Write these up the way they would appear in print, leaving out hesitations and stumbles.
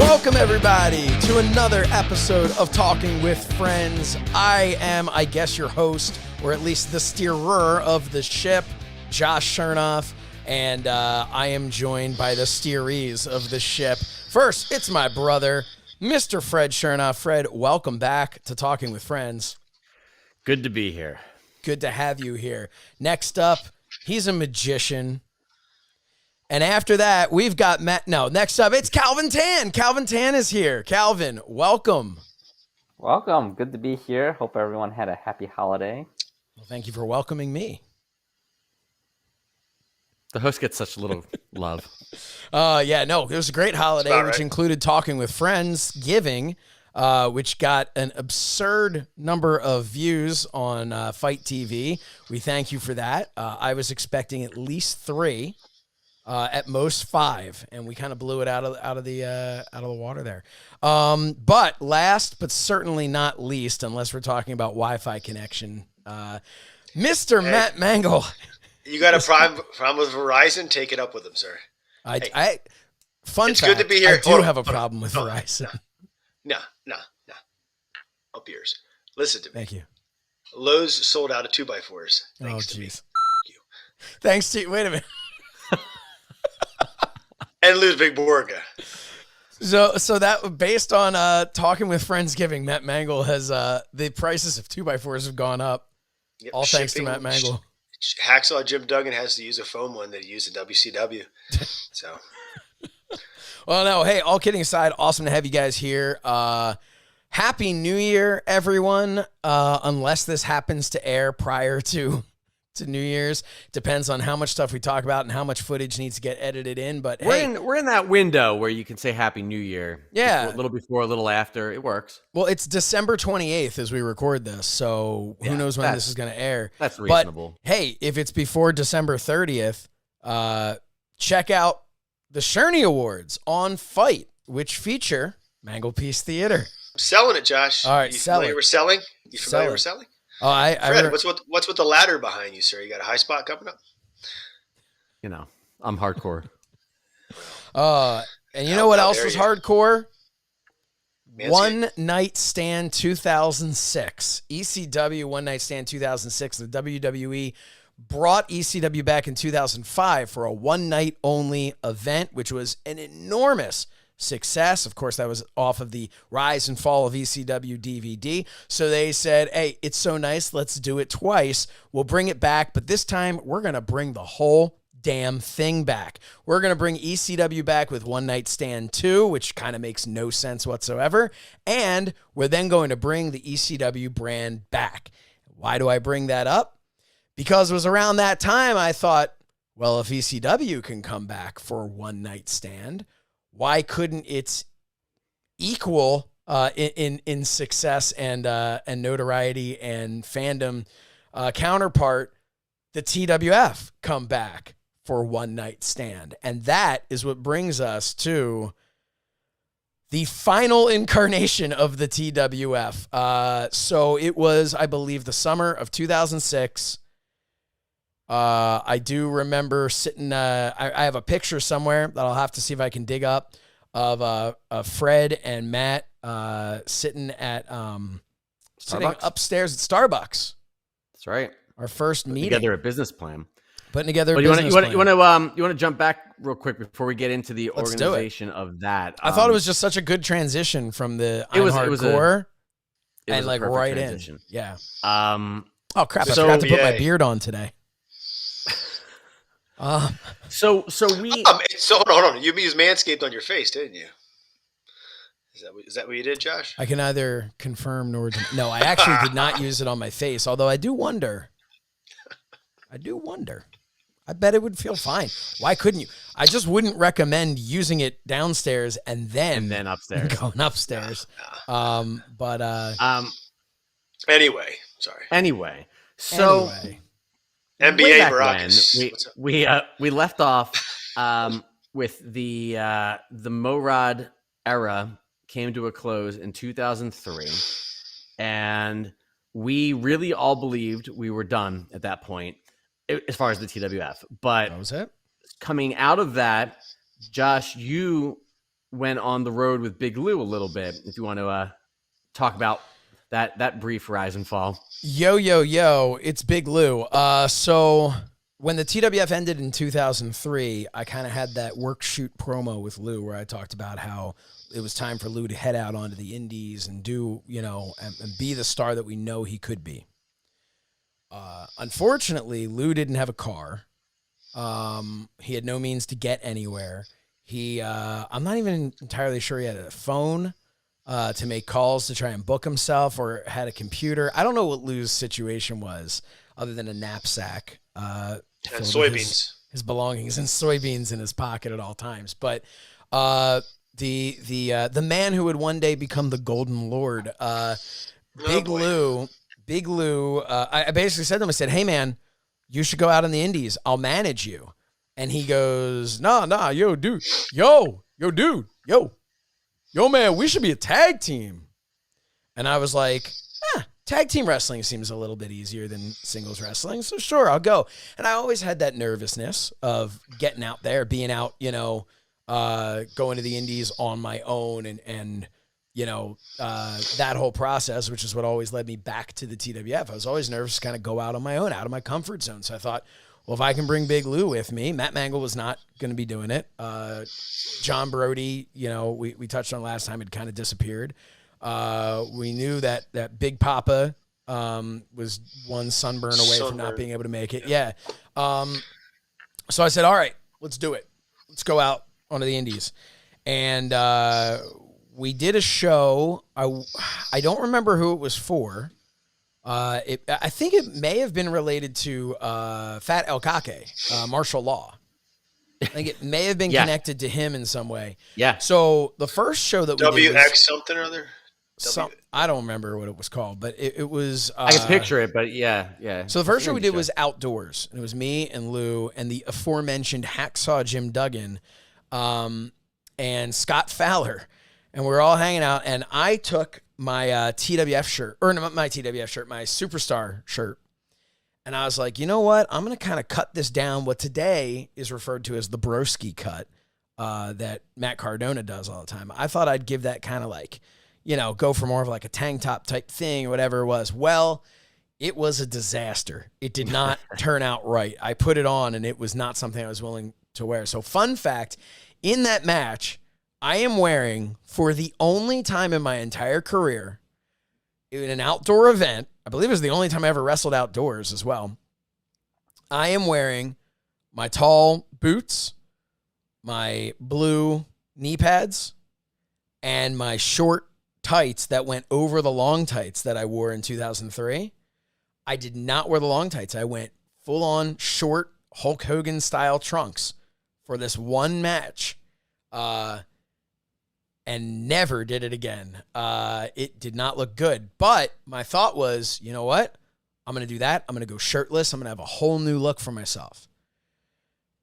Welcome, everybody, to another episode of Talking with Friends. I am, I guess, your host, or at least the steerer of the ship, Josh Shernoff, and I am joined by the steerees of the ship. First, it's my brother, Mr. Fred Shernoff. Fred, welcome back to Talking with Friends. Good to be here. Good to have you here. Next up, he's a magician. And after that, we've got Matt. No, next up, it's Calvin Tan. Calvin Tan is here. Calvin, welcome. Welcome. Good to be here. Hope everyone had a happy holiday. Well, thank you for welcoming me. The host gets such little love. It was a great holiday, right. which included Talking with Friends, Giving, which got an absurd number of views on Fight TV. We thank you for that. I was expecting at least 3. At most 5, and we kind of blew it out of the water there. But last, but certainly not least, unless we're talking about Wi-Fi connection, Mr. Matt Mangol. You got a problem with Verizon? Take it up with them, sir. Fun it's fact, good to be here. I do have a problem with Verizon. No. Up yours. Listen to me. Thank you. Lowe's sold out of 2x4s. Thanks to me. You. Thanks to you. Wait a minute. And Ludwig Borga. So that based on Talking with Friendsgiving, Matt Mangol has the prices of 2x4s have gone up. Yep, All thanks to Matt Mangol. Hacksaw Jim Duggan has to use a foam one that he used in WCW. So, well, no, hey, all kidding aside, awesome to have you guys here. Happy New Year, everyone. Unless this happens to air prior to New Year's, depends on how much stuff we talk about and how much footage needs to get edited in. But we're in that window where you can say Happy New Year. Yeah, a little before, a little after. It works. Well, it's December 28th as we record this, so who knows when this is going to air. That's reasonable. But hey, if it's before December 30th, check out the Shernie Awards on Fight, which feature Mangelpiece Theater. I'm selling it, Josh. All right, you sell familiar it. with selling? You Sell familiar it. with selling? Oh, Fred, what's with the ladder behind you, sir? You got a high spot coming up? You know, I'm hardcore. And you know what else was hardcore? Manscaped. One Night Stand 2006. ECW One Night Stand 2006. The WWE brought ECW back in 2005 for a one-night-only event, which was an enormous success. Of course, that was off of the Rise and Fall of ECW DVD. So they said, hey, it's so nice, let's do it twice. We'll bring it back, but this time we're going to bring the whole damn thing back. We're going to bring ECW back with One Night Stand 2, which kind of makes no sense whatsoever. And we're then going to bring the ECW brand back. Why do I bring that up? Because it was around that time I thought, well, if ECW can come back for One Night Stand, why couldn't its equal in success and notoriety and fandom counterpart, the TWF, come back for One Night Stand? And that is what brings us to the final incarnation of the TWF. So it was, I believe, the summer of 2006. I do remember sitting, I have a picture somewhere that I'll have to see if I can dig up of Fred and Matt sitting upstairs at Starbucks. That's right. Our first meeting. Together a business plan. Putting together a You business plan. want to jump back real quick before we get into the Let's do it. organization of that. I thought it was just such a good transition from the hardcore and like right transition. in. Yeah. Oh crap! I So- forgot to put my NBA. beard on today. So we Hold on. You used Manscaped on your face, didn't you? Is that what you did, Josh? I can neither confirm nor no. I actually did not use it on my face, although I do wonder. I bet it would feel fine. Why couldn't you? I just wouldn't recommend using it downstairs and then upstairs. going upstairs. Anyway, sorry. Anyway, so anyway. way NBA back Baracus. when, we left off with the Morad era came to a close in 2003, and we really all believed we were done at that point as far as the TWF. But That was it. coming out of that, Josh, you went on the road with Big Lou a little bit. If you want to talk about that brief rise and fall. Yo, it's Big Lou. So when the TWF ended in 2003, I kind of had that work shoot promo with Lou where I talked about how it was time for Lou to head out onto the indies and do, and be the star that we know he could be. Unfortunately, Lou didn't have a car. He had no means to get anywhere. I'm not even entirely sure he had a phone to make calls to try and book himself or had a computer. I don't know what Lou's situation was other than a knapsack. And soybeans. His belongings and soybeans in his pocket at all times. But the man who would one day become the Golden Lord, Big Lou, I basically said to him, I said, hey, man, you should go out in the indies. I'll manage you. And he goes, nah, yo, dude, man, we should be a tag team. And I was like, tag team wrestling seems a little bit easier than singles wrestling. So sure, I'll go. And I always had that nervousness of getting out there, being out, going to the indies on my own and that whole process, which is what always led me back to the TWF. I was always nervous to kind of go out on my own, out of my comfort zone. So I thought, well, if I can bring Big Lou with me, Matt Mangol was not going to be doing it. John Brody, we touched on last time, had kind of disappeared. We knew that Big Papa was one sunburn away from not being able to make it. Yeah. So I said, all right, let's do it. Let's go out onto the indies. And we did a show. I don't remember who it was for. I think it may have been related to Fat El Kake, martial law. I think it may have been connected to him in some way. Yeah. So the first show that we did WX something or other? I don't remember what it was called, but it was... I can picture it, but yeah. So the first show we did was outdoors. And it was me and Lou and the aforementioned Hacksaw Jim Duggan and Scott Fowler. And we were all hanging out, and I took my TWF shirt, or not my TWF shirt, my Superstar shirt. And I was like, you know what? I'm going to kind of cut this down, what today is referred to as the broski cut that Matt Cardona does all the time. I thought I'd give that kind of like, go for more of like a tank top type thing or whatever it was. Well, it was a disaster. It did not turn out right. I put it on, and it was not something I was willing to wear. So fun fact, in that match, I am wearing, for the only time in my entire career, in an outdoor event, I believe it was the only time I ever wrestled outdoors as well, I am wearing my tall boots, my blue knee pads, and my short tights that went over the long tights that I wore in 2003. I did not wear the long tights. I went full-on short Hulk Hogan style trunks for this one match. And never did it again. It did not look good. But my thought was, you know what? I'm going to do that. I'm going to go shirtless. I'm going to have a whole new look for myself.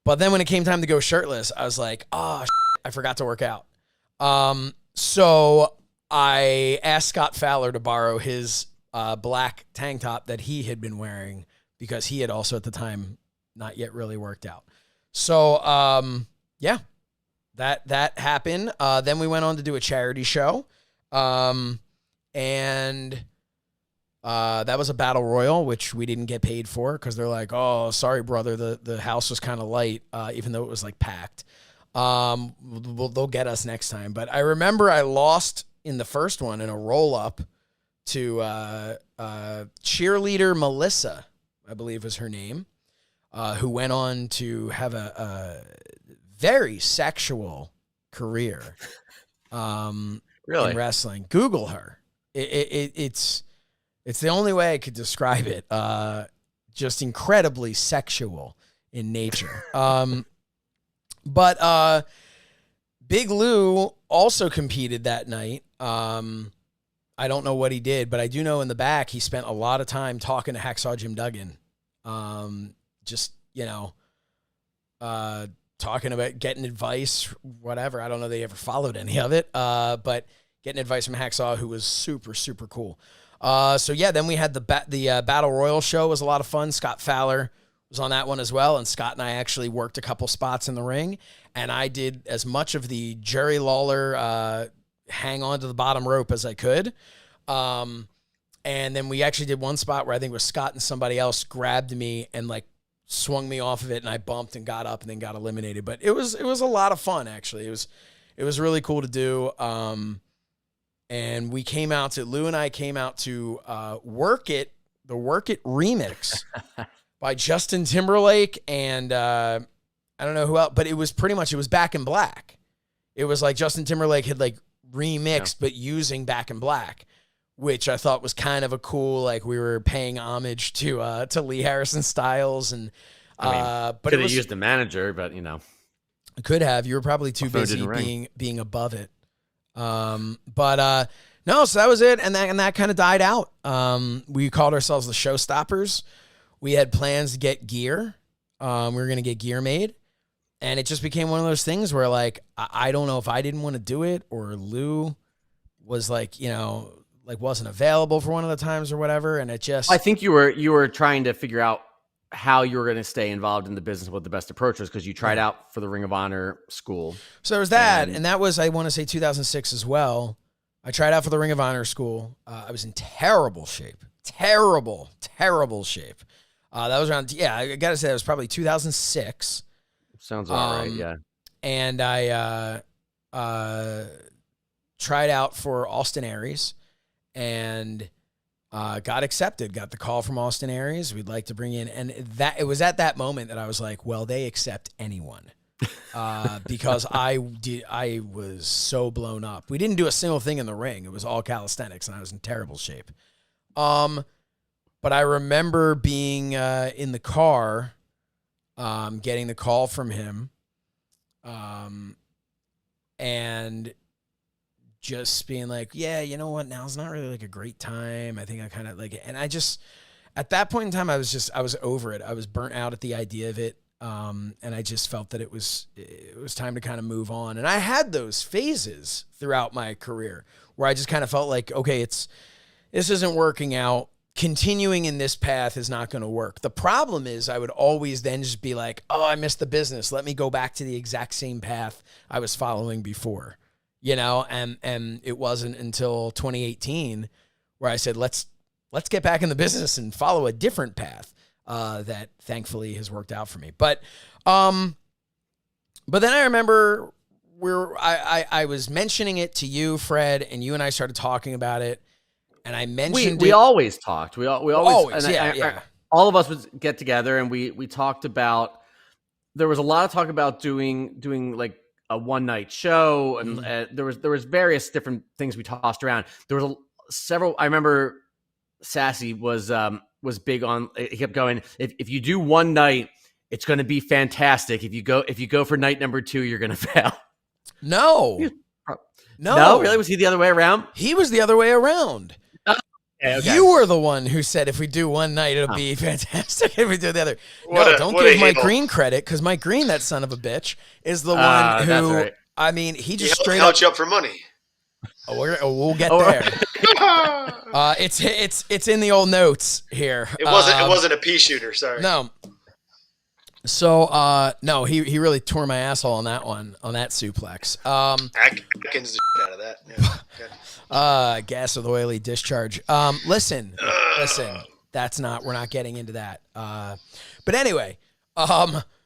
But then when it came time to go shirtless, I was like, I forgot to work out. So I asked Scott Fowler to borrow his black tank top that he had been wearing because he had also at the time not yet really worked out. So, That happened. Then we went on to do a charity show. And that was a battle royal, which we didn't get paid for because they're like, oh, sorry, brother. The house was kind of light, even though it was like packed. They'll get us next time. But I remember I lost in the first one in a roll up to cheerleader Melissa, I believe was her name, who went on to have a very sexual career in wrestling. Google her. It's the only way I could describe it. Just incredibly sexual in nature. But Big Lou also competed that night. I don't know what he did, but I do know in the back he spent a lot of time talking to Hacksaw Jim Duggan. Talking about getting advice, whatever. I don't know they ever followed any of it, but getting advice from Hacksaw, who was super, super cool. Then we had the Battle Royal show. It was a lot of fun. Scott Fowler was on that one as well. And Scott and I actually worked a couple spots in the ring, and I did as much of the Jerry Lawler hang on to the bottom rope as I could. And then we actually did one spot where I think it was Scott and somebody else grabbed me and like swung me off of it, and I bumped and got up and then got eliminated. But it was a lot of fun, actually. It was really cool to do. And we came out to, Lou and I came out to Work It, the Work It remix by Justin Timberlake and I don't know who else, but it was Back in Black. It was like Justin Timberlake had like remixed, but using Back in Black, which I thought was kind of a cool, like we were paying homage to Lee Harrison Styles. And but could have used the manager, but could have. You were probably too busy being above it. No, so that was it. And that kind of died out. We called ourselves the Showstoppers. We had plans to get gear. We were going to get gear made, and it just became one of those things where like, I don't know if I didn't want to do it or Lou was like, wasn't available for one of the times or whatever. And it just, I think you were trying to figure out how you were going to stay involved in the business, what the best approach was, because you tried out for the Ring of Honor school. So there was that, and that was, I want to say 2006 as well. I tried out for the Ring of Honor school. I was in terrible shape. Terrible shape. That was around, I got to say, that was probably 2006. Sounds all right, yeah. And I tried out for Austin Aries and got accepted, got the call from Austin Aries. We'd like to bring in, and it was at that moment that I was like, well, they accept anyone. Because I was so blown up. We didn't do a single thing in the ring. It was all calisthenics, and I was in terrible shape. But I remember being in the car, getting the call from him, and just being like, yeah, you know what? Now's not really like a great time. I think I kind of like it. And I just, at that point in time, I was over it. I was burnt out at the idea of it. And I just felt that it was time to kind of move on. And I had those phases throughout my career where I just kind of felt like, okay, this isn't working out. Continuing in this path is not going to work. The problem is I would always then just be like, oh, I missed the business. Let me go back to the exact same path I was following before, and it wasn't until 2018 where I said, let's get back in the business and follow a different path. That thankfully has worked out for me. But then I remember I was mentioning it to you, Fred, and you and I started talking about it. And I mentioned we always talked. We always all of us would get together and we talked about, there was a lot of talk about doing like a one night show. And there was various different things we tossed around. There was several, I remember Sassy was big on, he kept going, if you do one night, it's going to be fantastic. If you go for night number 2, you're going to fail. No, really? Was he the other way around? He was the other way around. Okay. You were the one who said if we do one night, it'll be fantastic. If we do the other. Don't give Mike Green credit, because Mike Green, that son of a bitch, is the one who, that's right. I mean, he just straight held you up for money. We'll get there. It's in the old notes here. It wasn't a pea shooter. Sorry. No. So no, he really tore my asshole on that one, on that suplex. Atkins the shit out of that. Yeah. Okay. Gas with oily discharge. Listen, we're not getting into that. But anyway,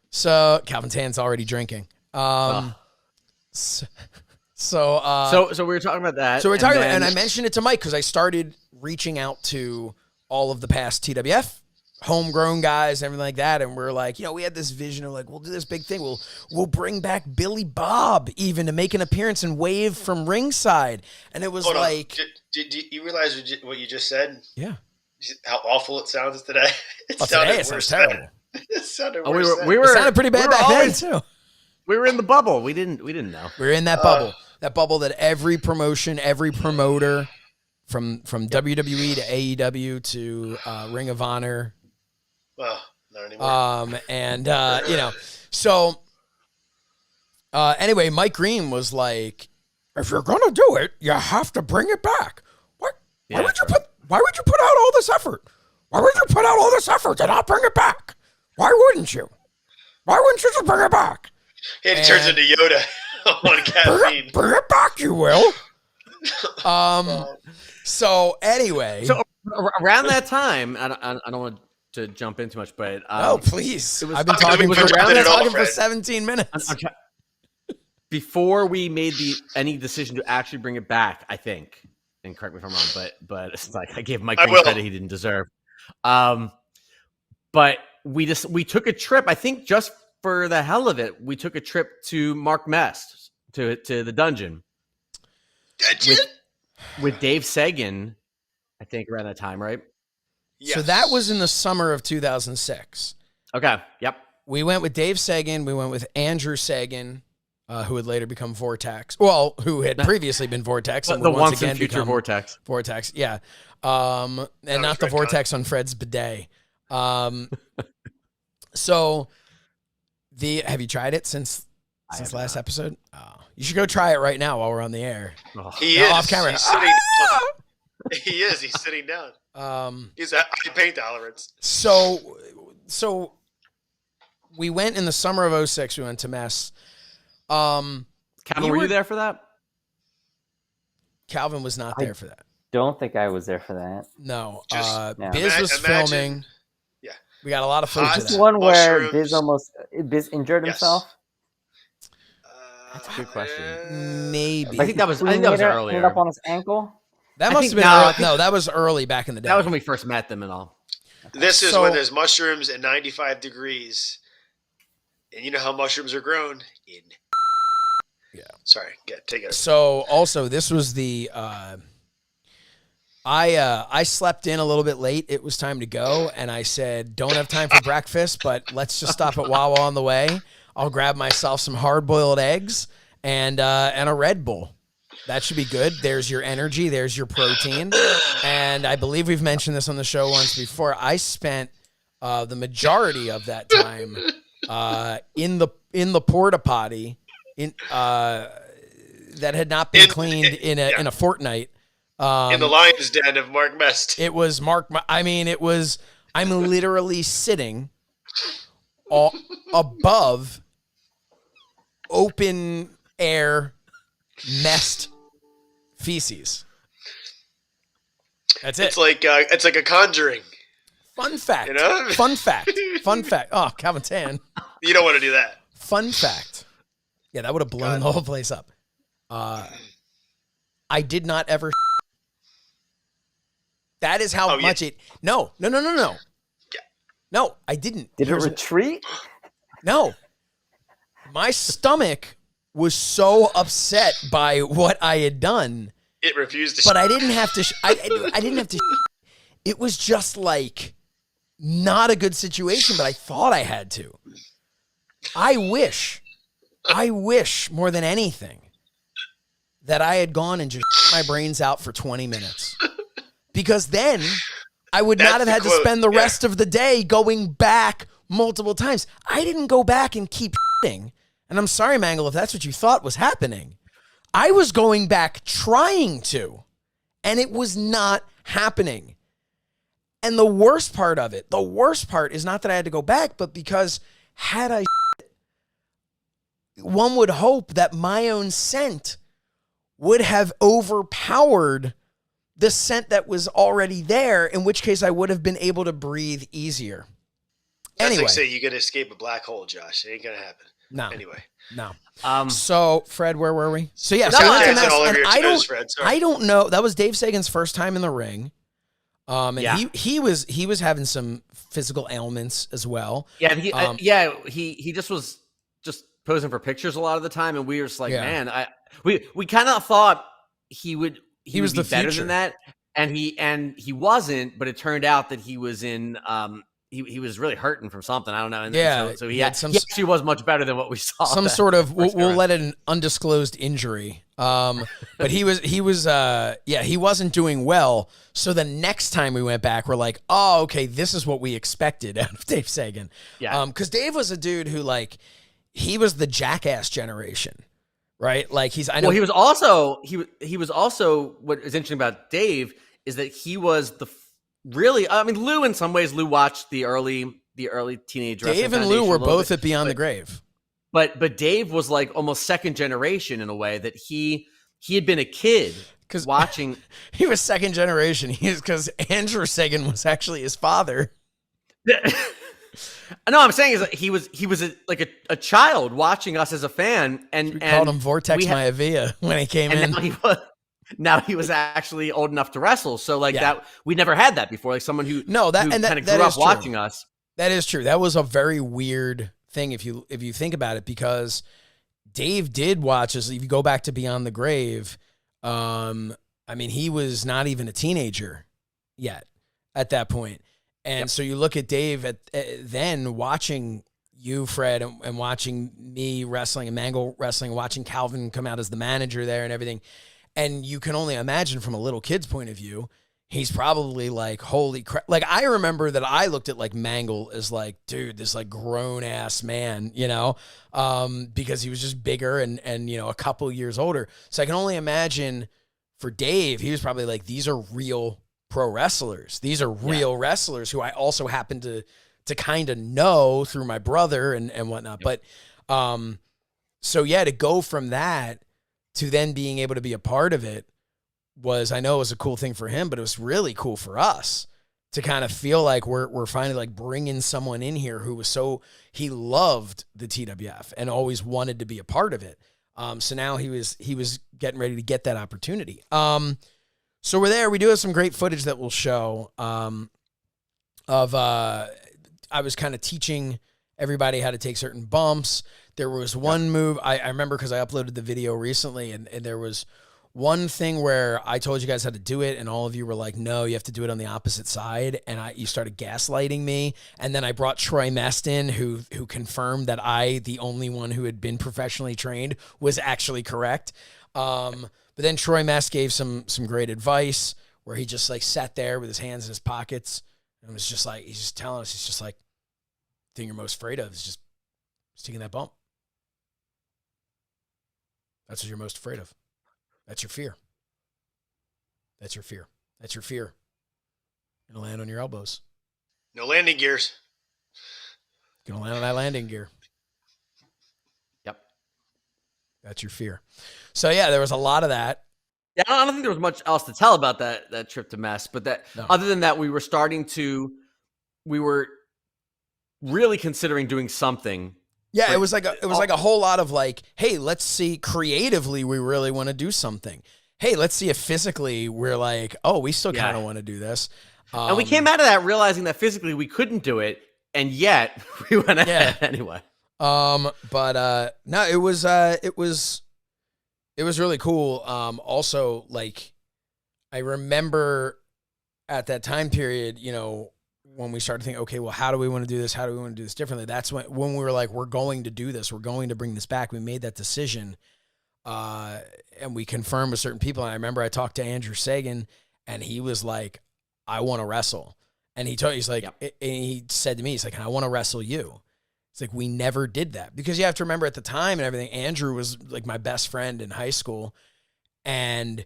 so Calvin Tan's already drinking. So we were talking about that. So we're talking about, and I mentioned it to Mike because I started reaching out to all of the past TWF homegrown guys and everything like that, and we're like, we had this vision of like, we'll do this big thing. We'll bring back Billy Bob even to make an appearance and wave from ringside. And it was Hold like, on. Did you realize what you just said? Yeah. How awful it sounds today. It sounds terrible. It sounded worse. It sounded pretty bad back then too. We were in the bubble. We didn't know. We were in that bubble. That bubble that every promotion, every promoter from WWE to AEW to Ring of Honor. Well, not anymore. So anyway, Mike Green was like, if you're gonna do it, you have to bring it back. What? Why would you put out all this effort? Why would you put out all this effort to not bring it back? Why wouldn't you? Why wouldn't you just bring it back? And he turns into Yoda on caffeine. Bring it back, you will. So anyway, So around that time, I don't want to jump in too much, but no, please. it was- I've been it talking was for, around I've been that- talking for Fred. 17 minutes. before we made any decision to actually bring it back, I think, and correct me if I'm wrong, but it's like I gave Mike I Green will. credit he didn't deserve. But we took a trip, I think just for the hell of it, we took a trip to Mark Mest to the dungeon with Dave Sagan, I think around that time, right? So that was in the summer of 2006. Okay. Yep. We went with Dave Sagan. We went with Andrew Sagan, who would later become Vortex. Well, who had previously been Vortex and The would once once and again future become Vortex. Vortex, yeah. And not the Fred Vortex on Fred's bidet. So have you tried it since last episode? Oh, you should go try it right now while we're on the air. Oh. He No, is. off camera. He's sitting down. He is. He's sitting down. He's at pain tolerance. So we went in the summer of 06. We went to Mess. Calvin, were you there for that? Calvin was not there for that. Don't think I was there for that. No. Just Biz was imagine- filming. Yeah. We got a lot of footage of That's that. the one where Mushrooms. Biz injured Yes. himself. That's a good question. Maybe. I think that was Ended up earlier. on his ankle. That I must think have been now- early. No, that was early back in the day. That was when we first met them and all. This is So- when there's mushrooms at 95 degrees. And you know how mushrooms are grown? In. Yeah. Sorry. Take it. So also this was the I slept in a little bit late. It was time to go, and I said, "Don't have time for breakfast, but let's just stop at Wawa on the way. I'll grab myself some hard-boiled eggs and a Red Bull. That should be good. There's your energy. There's your protein. And I believe we've mentioned this on the show once before. I spent the majority of that time in the porta potty that had not been cleaned in a fortnight. In the lion's den of Mark Mest. It was I'm literally sitting above open air messed feces. That's it. It's like a conjuring. Fun fact. You know? Fun fact. Oh, Calvin Tan. You don't want to do that. Fun fact. Yeah, that would have blown the whole place up. I did not ever. That is how much it. No. Yeah. No, I didn't. Did it retreat? No. My stomach was so upset by what I had done, It refused to. but I didn't have to. I didn't have to. It was just like not a good situation, but I thought I had to. I wish more than anything that I had gone and just my brains out for 20 minutes. Because then I would not have had to spend the rest of the day going back multiple times. I didn't go back and keep shitting. And I'm sorry, Mangol, if that's what you thought was happening. I was going back trying to, and it was not happening. And the worst part is not that I had to go back, but because had I one would hope that my own scent would have overpowered the scent that was already there, in which case I would have been able to breathe easier. That's Anyway. like saying you got to escape a black hole, Josh. It ain't going to happen. No. Anyway. No. Um, So, Fred, where were we? So, yeah. Stop So I went to dancing Mass, all over and your toes, Fred. Sorry. I don't know. That was Dave Sagan's first time in the ring. And Yeah. he was having some physical ailments as well. Yeah, he just was just posing for pictures a lot of the time, and we were just like, Yeah. man, we kind of thought he would was be the better future. than that, and he wasn't, but it turned out that he was in he was really hurting from something, I don't know, and Yeah, so he he had some- actually was much better than what we saw. Some that sort of first we'll round. let it an undisclosed injury. But he wasn't doing well. So the next time we went back, we're like, oh, okay, this is what we expected out of Dave Sagan. Yeah. Because Dave was a dude who he was the jackass generation, right? Like I know Well, he was also what is interesting about Dave is that he was Lou in some ways. Lou watched the early the early teenage wrestling Dave and Lou foundation were a little both bit, at Beyond but, the Grave. But Dave was like almost second generation in a way that he had been a kid watching. He was second generation. Because Andrew Sagan was actually his father. No, I'm saying is that he was a child watching us as a fan, and We called him Vortex Maivia when he came in. Now he was actually old enough to wrestle. So that we never had that before. Like someone who kind of grew up watching us. That is true. That was a very weird thing if you think about it, because Dave did watch us. If you go back to Beyond the Grave, I mean, he was not even a teenager yet at that point. And so you look at Dave then watching you, Fred, and watching me wrestling and Mangol wrestling, watching Calvin come out as the manager there and everything. And you can only imagine from a little kid's point of view, he's probably like, holy crap. Like, I remember that I looked at like Mangol as like, dude, this like grown ass man, because he was just bigger and a couple years older. So I can only imagine for Dave, he was probably like, these are real pro wrestlers. These are real wrestlers who I also happen to kind of know through my brother and whatnot. But to go from that to then being able to be a part of it I know it was a cool thing for him, but it was really cool for us to kind of feel like we're finally like bringing someone in here who was he loved the TWF and always wanted to be a part of it. So now he was getting ready to get that opportunity. So we're there. We do have some great footage that we'll show I was kind of teaching everybody how to take certain bumps. There was one move I remember because I uploaded the video recently, and there was one thing where I told you guys how to do it, and all of you were like, no, you have to do it on the opposite side. And you started gaslighting me. And then I brought Troy Meston, who confirmed that the only one who had been professionally trained, was actually correct. But then Troy Mess gave some great advice where he just like sat there with his hands in his pockets and was just like, he's just telling us, he's just like, the thing you're most afraid of is just taking that bump. That's what you're most afraid of. That's your fear. That's your fear. That's your fear. You're going to land on your elbows. No landing gears. You're going to land on that landing gear. Yep. That's your fear. So, yeah, there was a lot of that. Yeah, I don't think there was much else to tell about that trip to Mess, but other than that, we were really considering doing something. Yeah, it was like a whole lot of like, hey, let's see creatively we really want to do something. Hey, let's see if physically we're like, oh, we still kind of want to do this. And we came out of that realizing that physically we couldn't do it, and yet we went ahead anyway. But no, it was really cool. Also, like, I remember at that time period, when we started thinking, okay, well, how do we want to do this? How do we want to do this differently? That's when we were like, we're going to do this. We're going to bring this back. We made that decision. And we confirmed with certain people. And I remember I talked to Andrew Sagan, and he was like, I want to wrestle. And he said to me, he's like, I want to wrestle you. It's like, we never did that, because you have to remember at the time and everything, Andrew was like my best friend in high school. And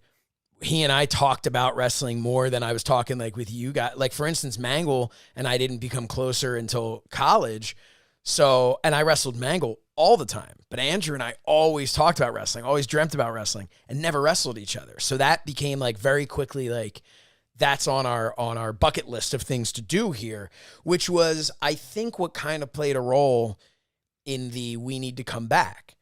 he and I talked about wrestling more than I was talking like with you guys. Like, for instance, Mangol and I didn't become closer until college. So, and I wrestled Mangol all the time, but Andrew and I always talked about wrestling, always dreamt about wrestling, and never wrestled each other. So that became like very quickly, like, that's on our bucket list of things to do here, which was, I think, what kind of played a role in we need to come back.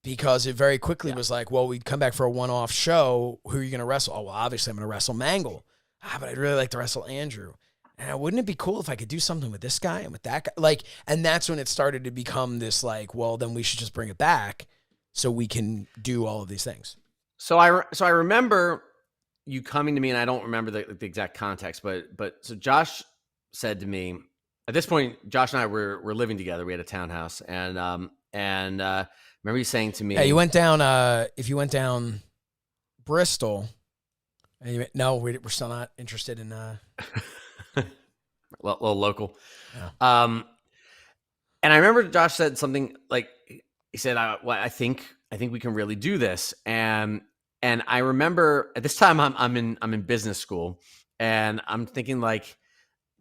Because it very quickly was like, well, we'd come back for a one-off show. Who are you going to wrestle? Oh, well, obviously I'm going to wrestle Mangol. But I'd really like to wrestle Andrew. And wouldn't it be cool if I could do something with this guy and with that guy? Like, and that's when it started to become this like, well, then we should just bring it back so we can do all of these things. So I remember you coming to me, and I don't remember the exact context, but so Josh said to me, at this point, Josh and I were living together. We had a townhouse, and remember you saying to me, "Yeah, you went down. If you went down Bristol, and we're still not interested in." Little local. Yeah. And I remember Josh said something like, he said, I think we can really do this. And I remember at this time I'm in business school, and I'm thinking like,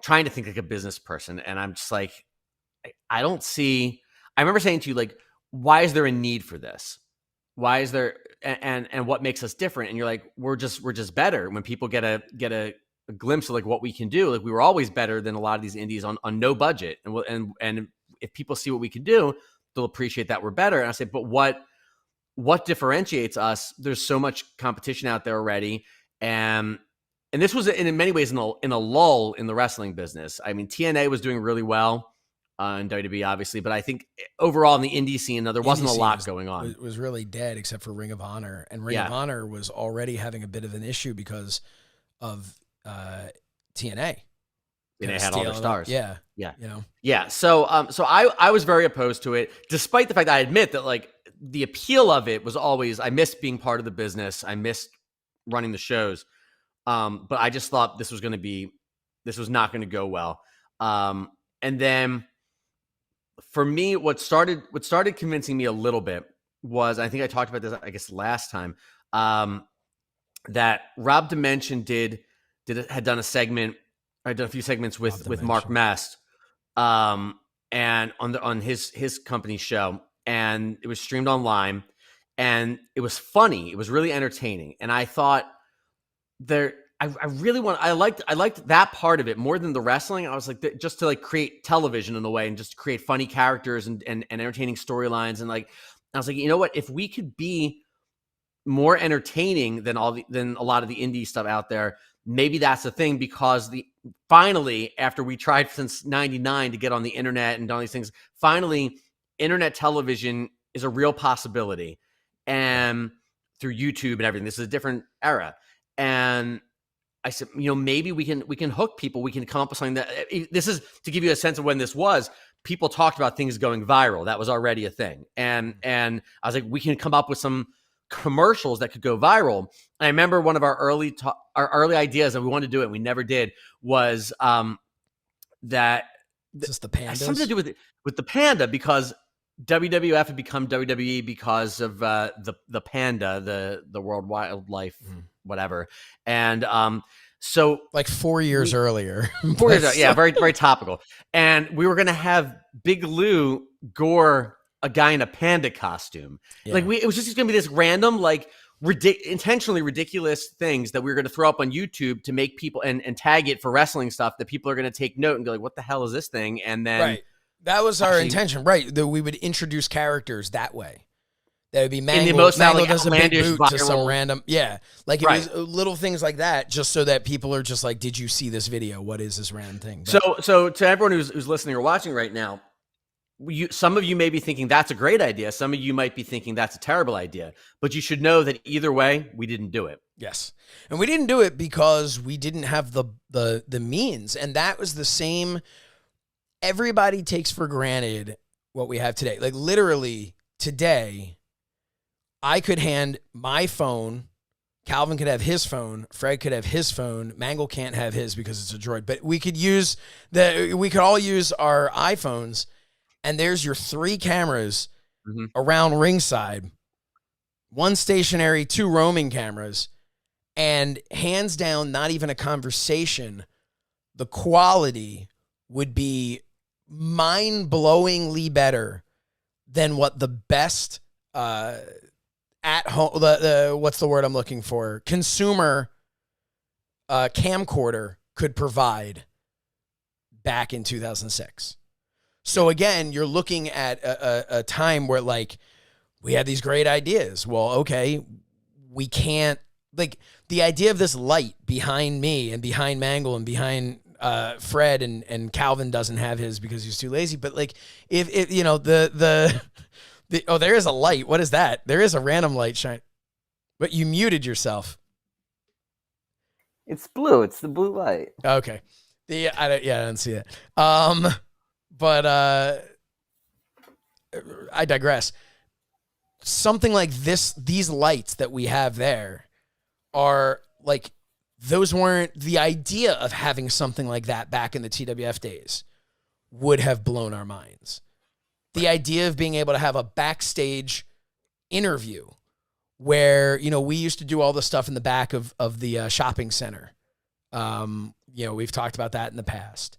trying to think like a business person, and I'm just like, I don't see. I remember saying to you, like, why is there a need for this? Why is there, and what makes us different? And you're like, we're just better. When people get a glimpse of like what we can do, like we were always better than a lot of these indies on no budget, and if people see what we can do, they'll appreciate that we're better. And I say, but what differentiates us? There's so much competition out there already, and this was in many ways in a lull in the wrestling business. I mean, TNA was doing really well in WWE, obviously, but I think overall in the indie scene, there wasn't a lot going on. It was really dead, except for Ring of Honor, and Ring of Honor was already having a bit of an issue because of TNA. And they had all their stars. Yeah. You know. Yeah. So I was very opposed to it, despite the fact that I admit that like the appeal of it was always, I missed being part of the business. I missed running the shows. But I just thought this was not going to go well. And then for me, what started convincing me a little bit was, I think I talked about this, I guess, last time, that Rob Dimension had done a segment. I'd done a few segments with Mark Mast, and on his company's show, and it was streamed online, and it was funny. It was really entertaining, and I thought I liked that part of it more than the wrestling. I was like, just to like create television in a way, and just create funny characters and entertaining storylines, and like I was like, you know what? If we could be more entertaining than a lot of the indie stuff out there, maybe that's the thing. Because finally, after we tried since '99 to get on the internet and all these things, finally, internet television is a real possibility, and through YouTube and everything, this is a different era. And I said, maybe we can hook people. We can come up with something that, this is to give you a sense of when this was. People talked about things going viral. That was already a thing. And I was like, we can come up with some commercials that could go viral. And I remember one of our early ideas, and we wanted to do it, and we never did, was that just the pandas. Something to do with the panda, because WWF had become WWE because of the panda, the World Wildlife whatever. And so like 4 years earlier. 4 years ago, yeah, very, very topical. And we were going to have Big Lou gore a guy in a panda costume. Yeah. Like it was just going to be this random, like intentionally ridiculous things that we were going to throw up on YouTube to make people and tag it for wrestling stuff that people are going to take note and go like, what the hell is this thing? And then right. That was our intention, right? That we would introduce characters that way. That would be Mangol. In the most Mangol like does a big boot viral to some random, like it was little things like that, just so that people are just like, "Did you see this video? What is this random thing?" But, so to everyone who's listening or watching right now, some of you may be thinking that's a great idea. Some of you might be thinking that's a terrible idea. But you should know that either way, we didn't do it. Yes, and we didn't do it because we didn't have the means, and that was the same. Everybody takes for granted what we have today. Like literally today, I could hand my phone, Calvin could have his phone, Fred could have his phone, Mangol can't have his because it's a Droid, but we could all use our iPhones, and there's your 3 cameras around ringside, 1 stationary, 2 roaming cameras, and hands down, not even a conversation, the quality would be mind-blowingly better than what the best at home, what's the word I'm looking for? Consumer camcorder could provide back in 2006. So again, you're looking at a time where like we had these great ideas. Well, okay, we can't, like the idea of this light behind me and behind Mangol and behind Fred and Calvin doesn't have his because he's too lazy. But like if there is a light. What is that? There is a random light shine. But you muted yourself. It's blue. It's the blue light. Okay. I don't see it. But I digress. Something like these lights that we have there are like, those weren't the idea of having something like that back in the TWF days would have blown our minds. The idea of being able to have a backstage interview where, we used to do all the stuff in the back of the shopping center We've talked about that in the past.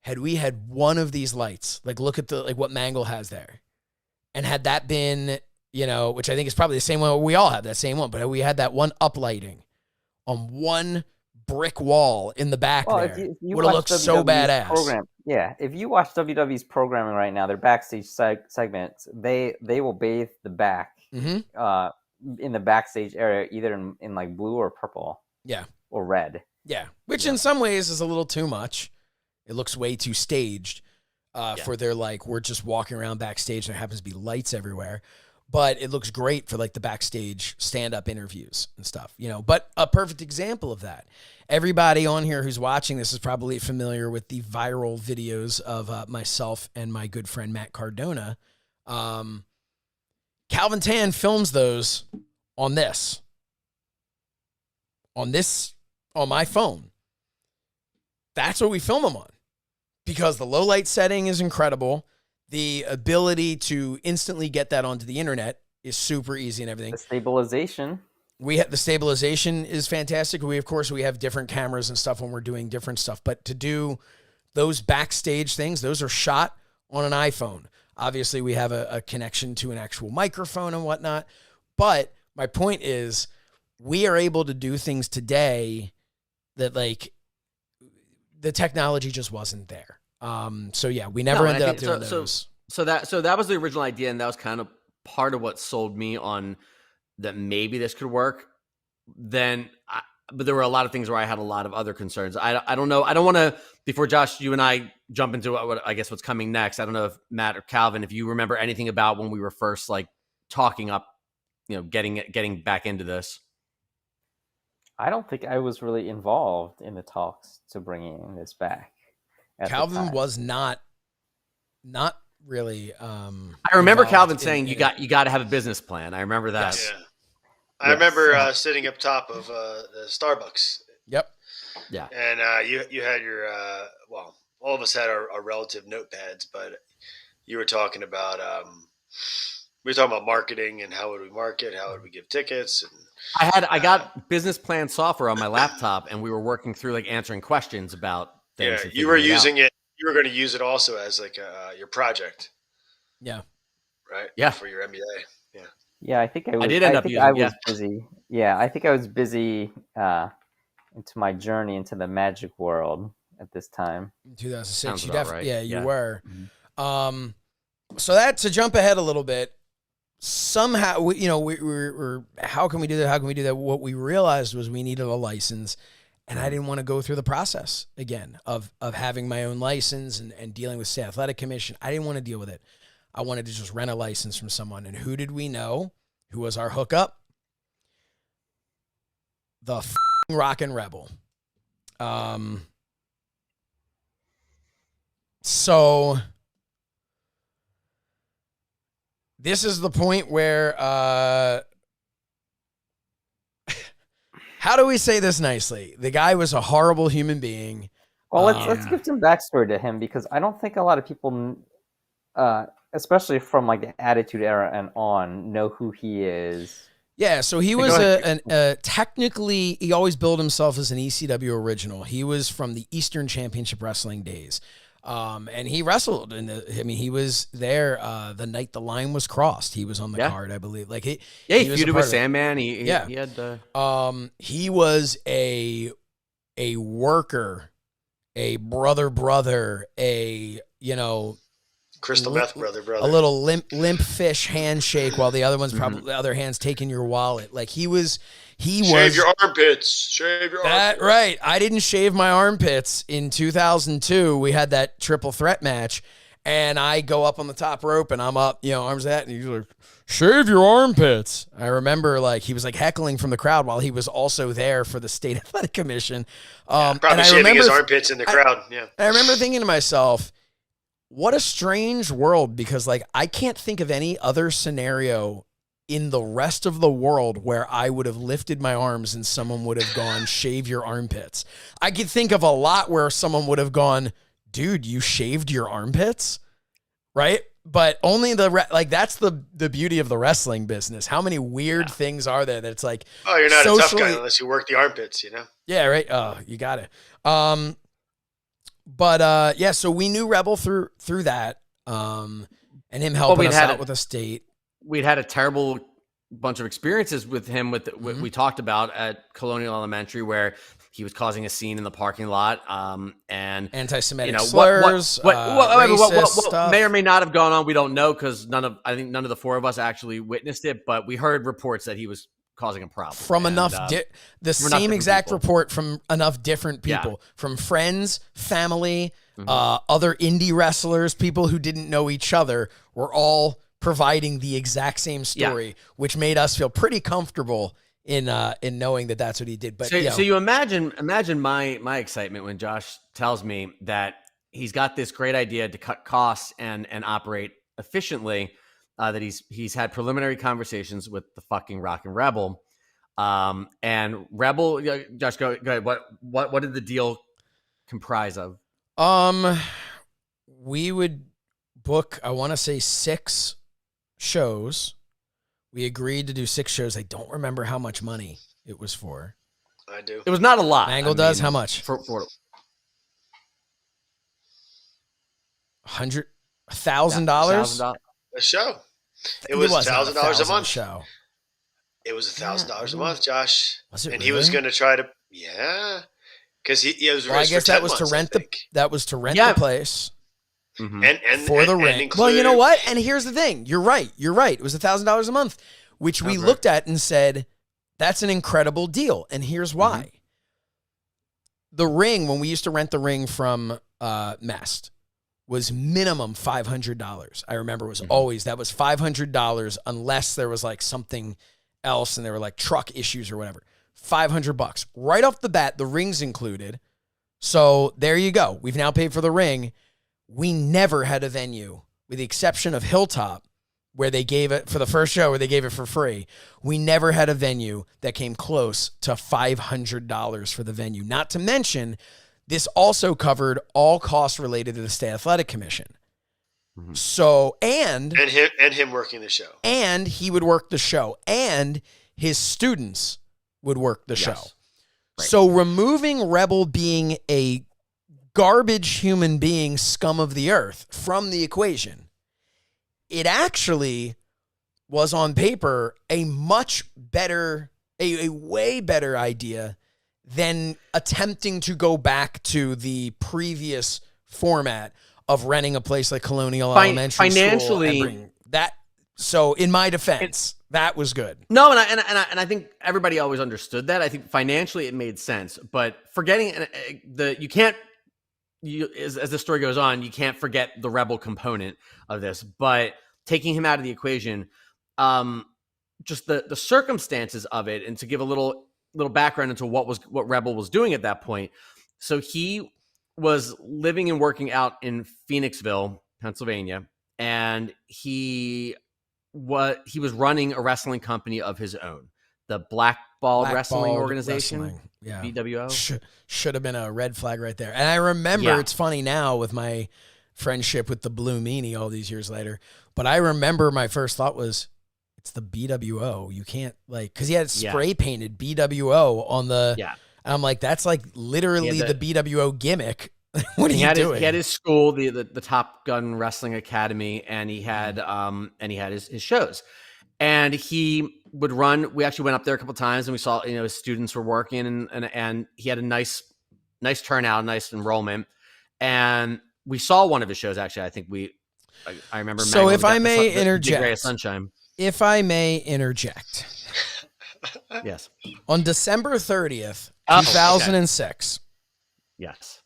Had we had one of these lights, like look at what Mangol has there, and had that been, which I think is probably the same one, we all have that same one, but we had that one uplighting on one brick wall in the back there, if you would have looked so badass. If you watch WWE's programming right now, their backstage segments, they will bathe the back in the backstage area, either in like blue or purple. Yeah. Or red. Yeah. Which in some ways is a little too much. It looks way too staged for their, we're just walking around backstage and there happens to be lights everywhere. But it looks great for the backstage stand-up interviews and stuff, But a perfect example of that. Everybody on here who's watching this is probably familiar with the viral videos of myself and my good friend Matt Cardona. Calvin Tan films those on my phone. That's what we film them on, because the low light setting is incredible. The ability to instantly get that onto the internet is super easy and everything. The stabilization. The stabilization is fantastic. We have different cameras and stuff when we're doing different stuff, but to do those backstage things, those are shot on an iPhone. Obviously we have a connection to an actual microphone and whatnot. But my point is, we are able to do things today that the technology just wasn't there. We never ended up doing those. So that was the original idea, and that was kind of part of what sold me on that maybe this could work. But there were a lot of things where I had a lot of other concerns. I don't know. I don't want to, before Josh, you and I jump into what's coming next. I don't know if Matt or Calvin, if you remember anything about when we were first talking up, getting back into this. I don't think I was really involved in the talks to bringing this back. Calvin was not really. I remember Calvin saying you got to have a business plan. I remember that. Yes. Yeah. I remember sitting up top of the Starbucks. Yep. Yeah. And you had your all of us had our relative notepads, but you were talking about marketing and how would we market, how would we give tickets, and I got business plan software on my laptop, and we were working through answering questions about things. Yeah, you were using it. You were going to use it also as your project. Yeah. Right. Yeah. For your MBA. Yeah. Yeah, I think I was. I did end up using. I was busy. Yeah, I think I was busy into my journey into the magic world at this time. In 2006, Sounds you about definitely, right. you Yeah. were. So that, to jump ahead a little bit, somehow we're how can we do that? How can we do that? What we realized was we needed a license, and I didn't want to go through the process again of having my own license and dealing with State Athletic Commission. I didn't want to deal with it. I wanted to just rent a license from someone. And who did we know? Who was our hookup? The Rockin' Rebel. So this is the point where, how do we say this nicely? The guy was a horrible human being. Well, let's give some backstory to him, because I don't think a lot of people, especially from the Attitude Era and on, know who he is. Yeah, so he was technically, he always billed himself as an ECW original. He was from the Eastern Championship Wrestling days. And he wrestled he was there the night the line was crossed. He was on the card, I believe. He feuded with Sandman. He had he was a worker, a brother, crystal meth brother, a little limp fish handshake while the other one's probably the other hand's taking your wallet. Shave your armpits. Shave your armpits. Right. I didn't shave my armpits in 2002. We had that triple threat match, and I go up on the top rope, and I'm up, arms at, and he's like, shave your armpits. I remember he was heckling from the crowd while he was also there for the State Athletic Commission. Probably shaving his armpits in the crowd. I remember thinking to myself, what a strange world, because I can't think of any other scenario in the rest of the world where I would have lifted my arms and someone would have gone, shave your armpits. I could think of a lot where someone would have gone, dude, you shaved your armpits, right? but only that's the beauty of the wrestling business. How many weird things are there that it's like, oh, you're not a tough socially- guy unless you work the armpits, you know? Yeah, right. Oh, you got it. But yeah, so we knew Rebel through that, and him helping us out with a state. We'd had a terrible bunch of experiences with him with what we talked about at Colonial Elementary, where he was causing a scene in the parking lot, and Anti-Semitic slurs, what stuff. may or may not have gone on. We don't know because I think none of the four of us actually witnessed it, but we heard reports that he was causing a problem from enough the same exact people. Report from enough different people, from friends, family, other indie wrestlers, people who didn't know each other, were all providing the exact same story, which made us feel pretty comfortable in knowing that that's what he did. But so you imagine my excitement when Josh tells me that he's got this great idea to cut costs and operate efficiently. That he's had preliminary conversations with the fucking Rockin' Rebel, and Rebel. Josh, go ahead. What did the deal comprise of? We would book, I want to say 6 shows. We agreed to do 6 shows. I don't remember how much money it was for. I do. It was not a lot. Mangol does. How much? For $100,000. A show. It was $1,000 a month. Show. It was $1,000 a month, Josh. Was it and really? he was going to try to, because he was. Well, I guess that was to rent the the place. Mm-hmm. And for the rent. Well, you know what? And here's the thing. You're right. It was $1,000 a month, which we looked at and said, that's an incredible deal. And here's why. Mm-hmm. The ring, when we used to rent the ring from Mest, was minimum $500. I remember it was always, that was $500 unless there was like something else and there were like truck issues or whatever. $500. Right off the bat, the ring's included. So there you go. We've now paid for the ring. We never had a venue, with the exception of Hilltop, where they gave it for the first show, where they gave it for free. We never had a venue that came close to $500 for the venue. Not to mention, this also covered all costs related to the State Athletic Commission. Mm-hmm. So, and him working the show. And he would work the show. And his students would work the show. Right. So removing Rebel being a garbage human being, scum of the earth, from the equation, it actually was on paper a much better, a way better idea than attempting to go back to the previous format of renting a place like Colonial Elementary financially School and bring that. So in my defense, that was good. No, and I think everybody always understood that. I think financially it made sense, but forgetting as the story goes on, you can't forget the Rebel component of this. But taking him out of the equation, just the circumstances of it, and to give a little background into what Rebel was doing at that point. So he was living and working out in Phoenixville, Pennsylvania, and he was running a wrestling company of his own, the Blackballed Wrestling Organization. Wrestling. Yeah. BWO. Should have been a red flag right there. And I remember, it's funny now with my friendship with the Blue Meanie all these years later, but I remember my first thought was, it's the BWO. You can't because he had spray painted BWO on the, and I'm like, that's like literally the BWO gimmick. What are you doing? He had his school, the Top Gun Wrestling Academy, and he had his shows, and he would run. We actually went up there a couple of times, and we saw his students were working, and he had a nice turnout, nice enrollment, and we saw one of his shows. Actually, I think I remember. So if I may interject, Ray of Sunshine. If I may interject, yes, on December 30th, 2006. Yes.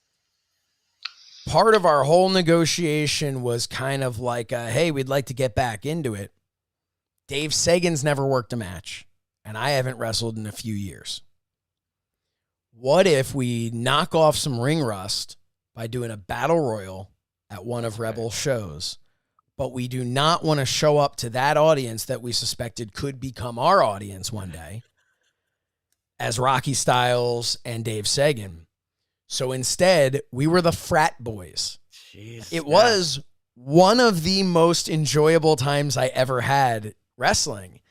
Part of our whole negotiation was kind of like, hey, we'd like to get back into it. Dave Sagan's never worked a match, and I haven't wrestled in a few years. What if we knock off some ring rust by doing a battle royal at one of Rebel's shows, but we do not want to show up to that audience that we suspected could become our audience one day as Rocky Styles and Dave Sagan. So instead, we were the frat boys. Jeez, it was one of the most enjoyable times I ever had wrestling,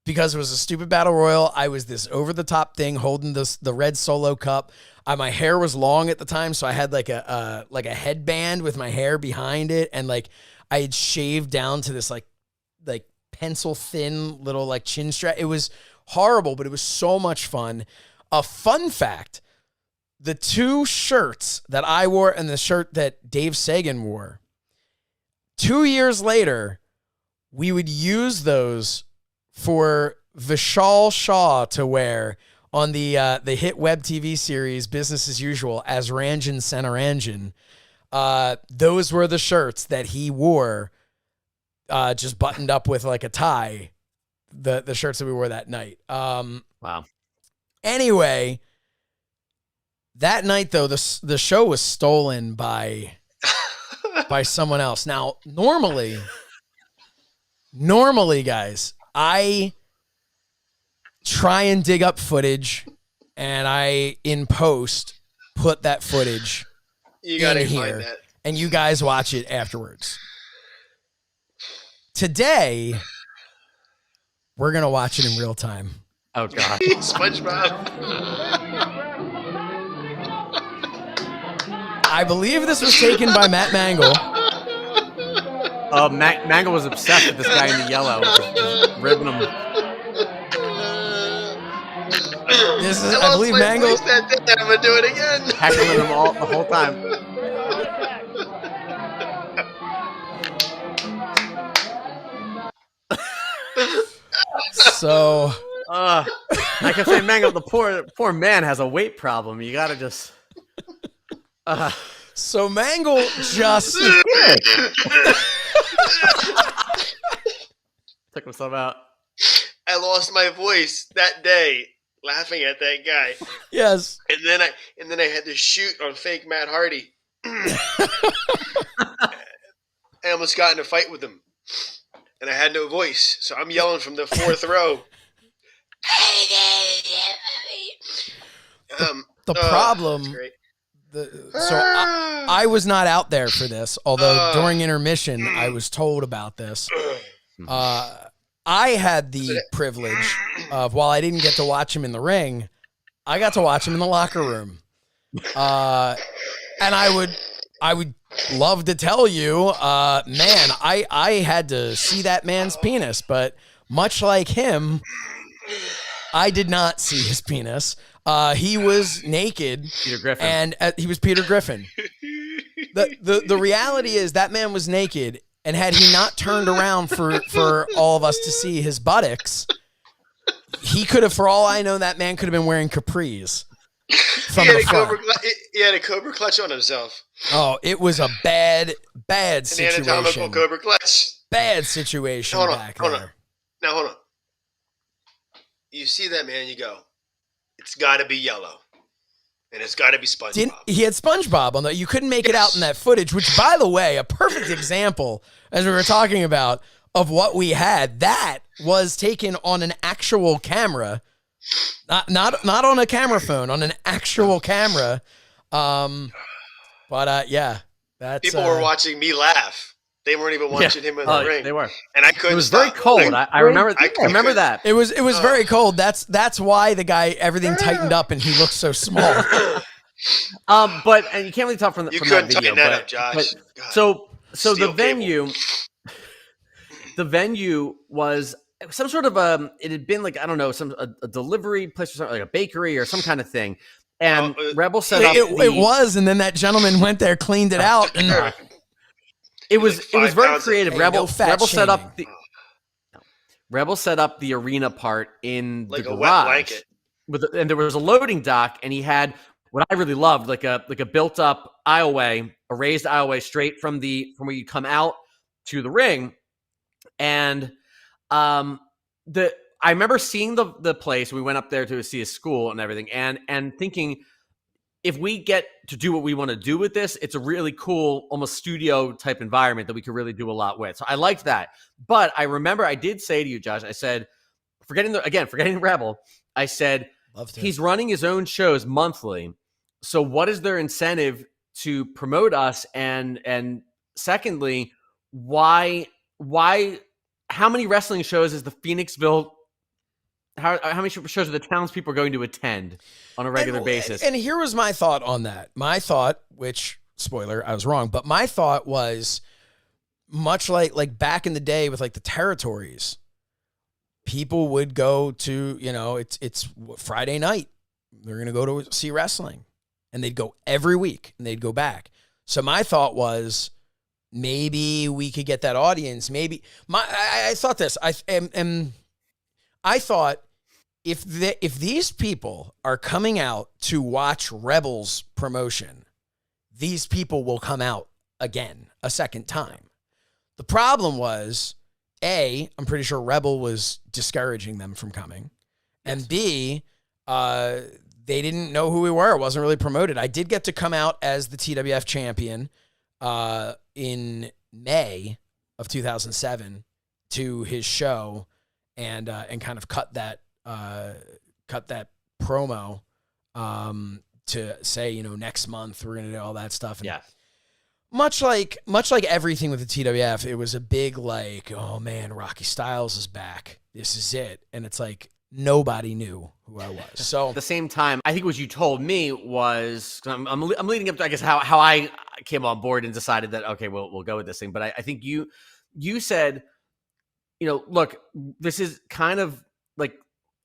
because it was a stupid battle royal. I was this over the top thing holding the red Solo cup. My hair was long at the time, so I had like a headband with my hair behind it, and like I had shaved down to this like pencil thin little like chin strap. It was horrible, but it was so much fun. A fun fact: the two shirts that I wore and the shirt that Dave Sagan wore, 2 years later, we would use those for Vishal Shah to wear on the hit web TV series Business as Usual as Ranjan Senaranjan. Those were the shirts that he wore, just buttoned up with like a tie. The shirts that we wore that night. Wow. Anyway, that night though, the show was stolen by someone else. Now, normally, guys, I try and dig up footage, and I, in post, put that footage in here, and you guys watch it afterwards. Today, we're going to watch it in real time. Oh, God. SpongeBob. I believe this was taken by Matt Mangol. Oh, Mangol was obsessed with this guy in the yellow, just ribbing him. This is, I believe, Mangol. I'm gonna do it again. Heckling him the whole time. So, I kept saying, Mangol, the poor man has a weight problem. You gotta just. So Mangol just took himself out. I lost my voice that day laughing at that guy. Yes. And then I had to shoot on fake Matt Hardy. I almost got in a fight with him. And I had no voice. So I'm yelling from the fourth row. The problem. I was not out there for this, although during intermission I was told about this. I had the privilege of, while I didn't get to watch him in the ring, I got to watch him in the locker room. And I would love to tell you, man, I had to see that man's penis, but much like him, I did not see his penis. He was naked, Peter Griffin. and he was Peter Griffin. The reality is that man was naked, and had he not turned around for all of us to see his buttocks, he could have, for all I know, that man could have been wearing capris from the front. He had a cobra clutch on himself. Oh, it was a bad situation. An anatomical cobra clutch. Bad situation back there. Now, hold on. You see that man, you go, it's got to be yellow. And it's got to be SpongeBob. He had SpongeBob on that. You couldn't make it out in that footage, which, by the way, a perfect example, as we were talking about, of what we had. That was taken on an actual camera, not on a camera phone, on an actual camera. Yeah, that's people were watching me laugh. They weren't even watching him in the ring. They were, and I couldn't. It was very cold. I remember. I remember that. It was very cold. That's why the guy, everything tightened up and he looked so small. And you can't really talk from that video. You couldn't tighten that up, Josh. So the venue was some sort of it had been like, I don't know, a delivery place or something, like a bakery or some kind of thing. And Rebel set up. It was, and then that gentleman went there, cleaned it out, and it was very creative. Hey, Rebel set up the arena part in like the a wet blanket. And there was a loading dock, and he had what I really loved, like a built up aisleway, a raised aisleway straight from where you come out to the ring. And I remember seeing the place. We went up there to see a school and everything, and thinking, if we get to do what we want to do with this, it's a really cool, almost studio type environment that we could really do a lot with. So I liked that. But I remember I did say to you, Josh, I said, forgetting Rebel, I said, he's running his own shows monthly. So what is their incentive to promote us? And secondly, why, how many wrestling shows is the Phoenixville? How many shows are the townspeople going to attend on a regular basis? And here was my thought on that. My thought, which spoiler, I was wrong, but my thought was much like back in the day with like the territories, people would go to, it's Friday night. They're going to go to see wrestling, and they'd go every week and they'd go back. So my thought was maybe we could get that audience. Maybe I thought this, I thought if these people are coming out to watch Rebels promotion, these people will come out again a second time. The problem was, A, I'm pretty sure Rebel was discouraging them from coming. And B, they didn't know who we were. It wasn't really promoted. I did get to come out as the TWF champion in May of 2007 to his show and kind of cut that promo to say, next month we're going to do all that stuff. And much like everything with the TWF, it was a big like, oh man, Rocky Styles is back. This is it. And it's like nobody knew who I was. So at the same time, I think what you told me was, I'm leading up to, I guess, how I came on board and decided that, okay, we'll go with this thing. But I think you said, look, this is kind of like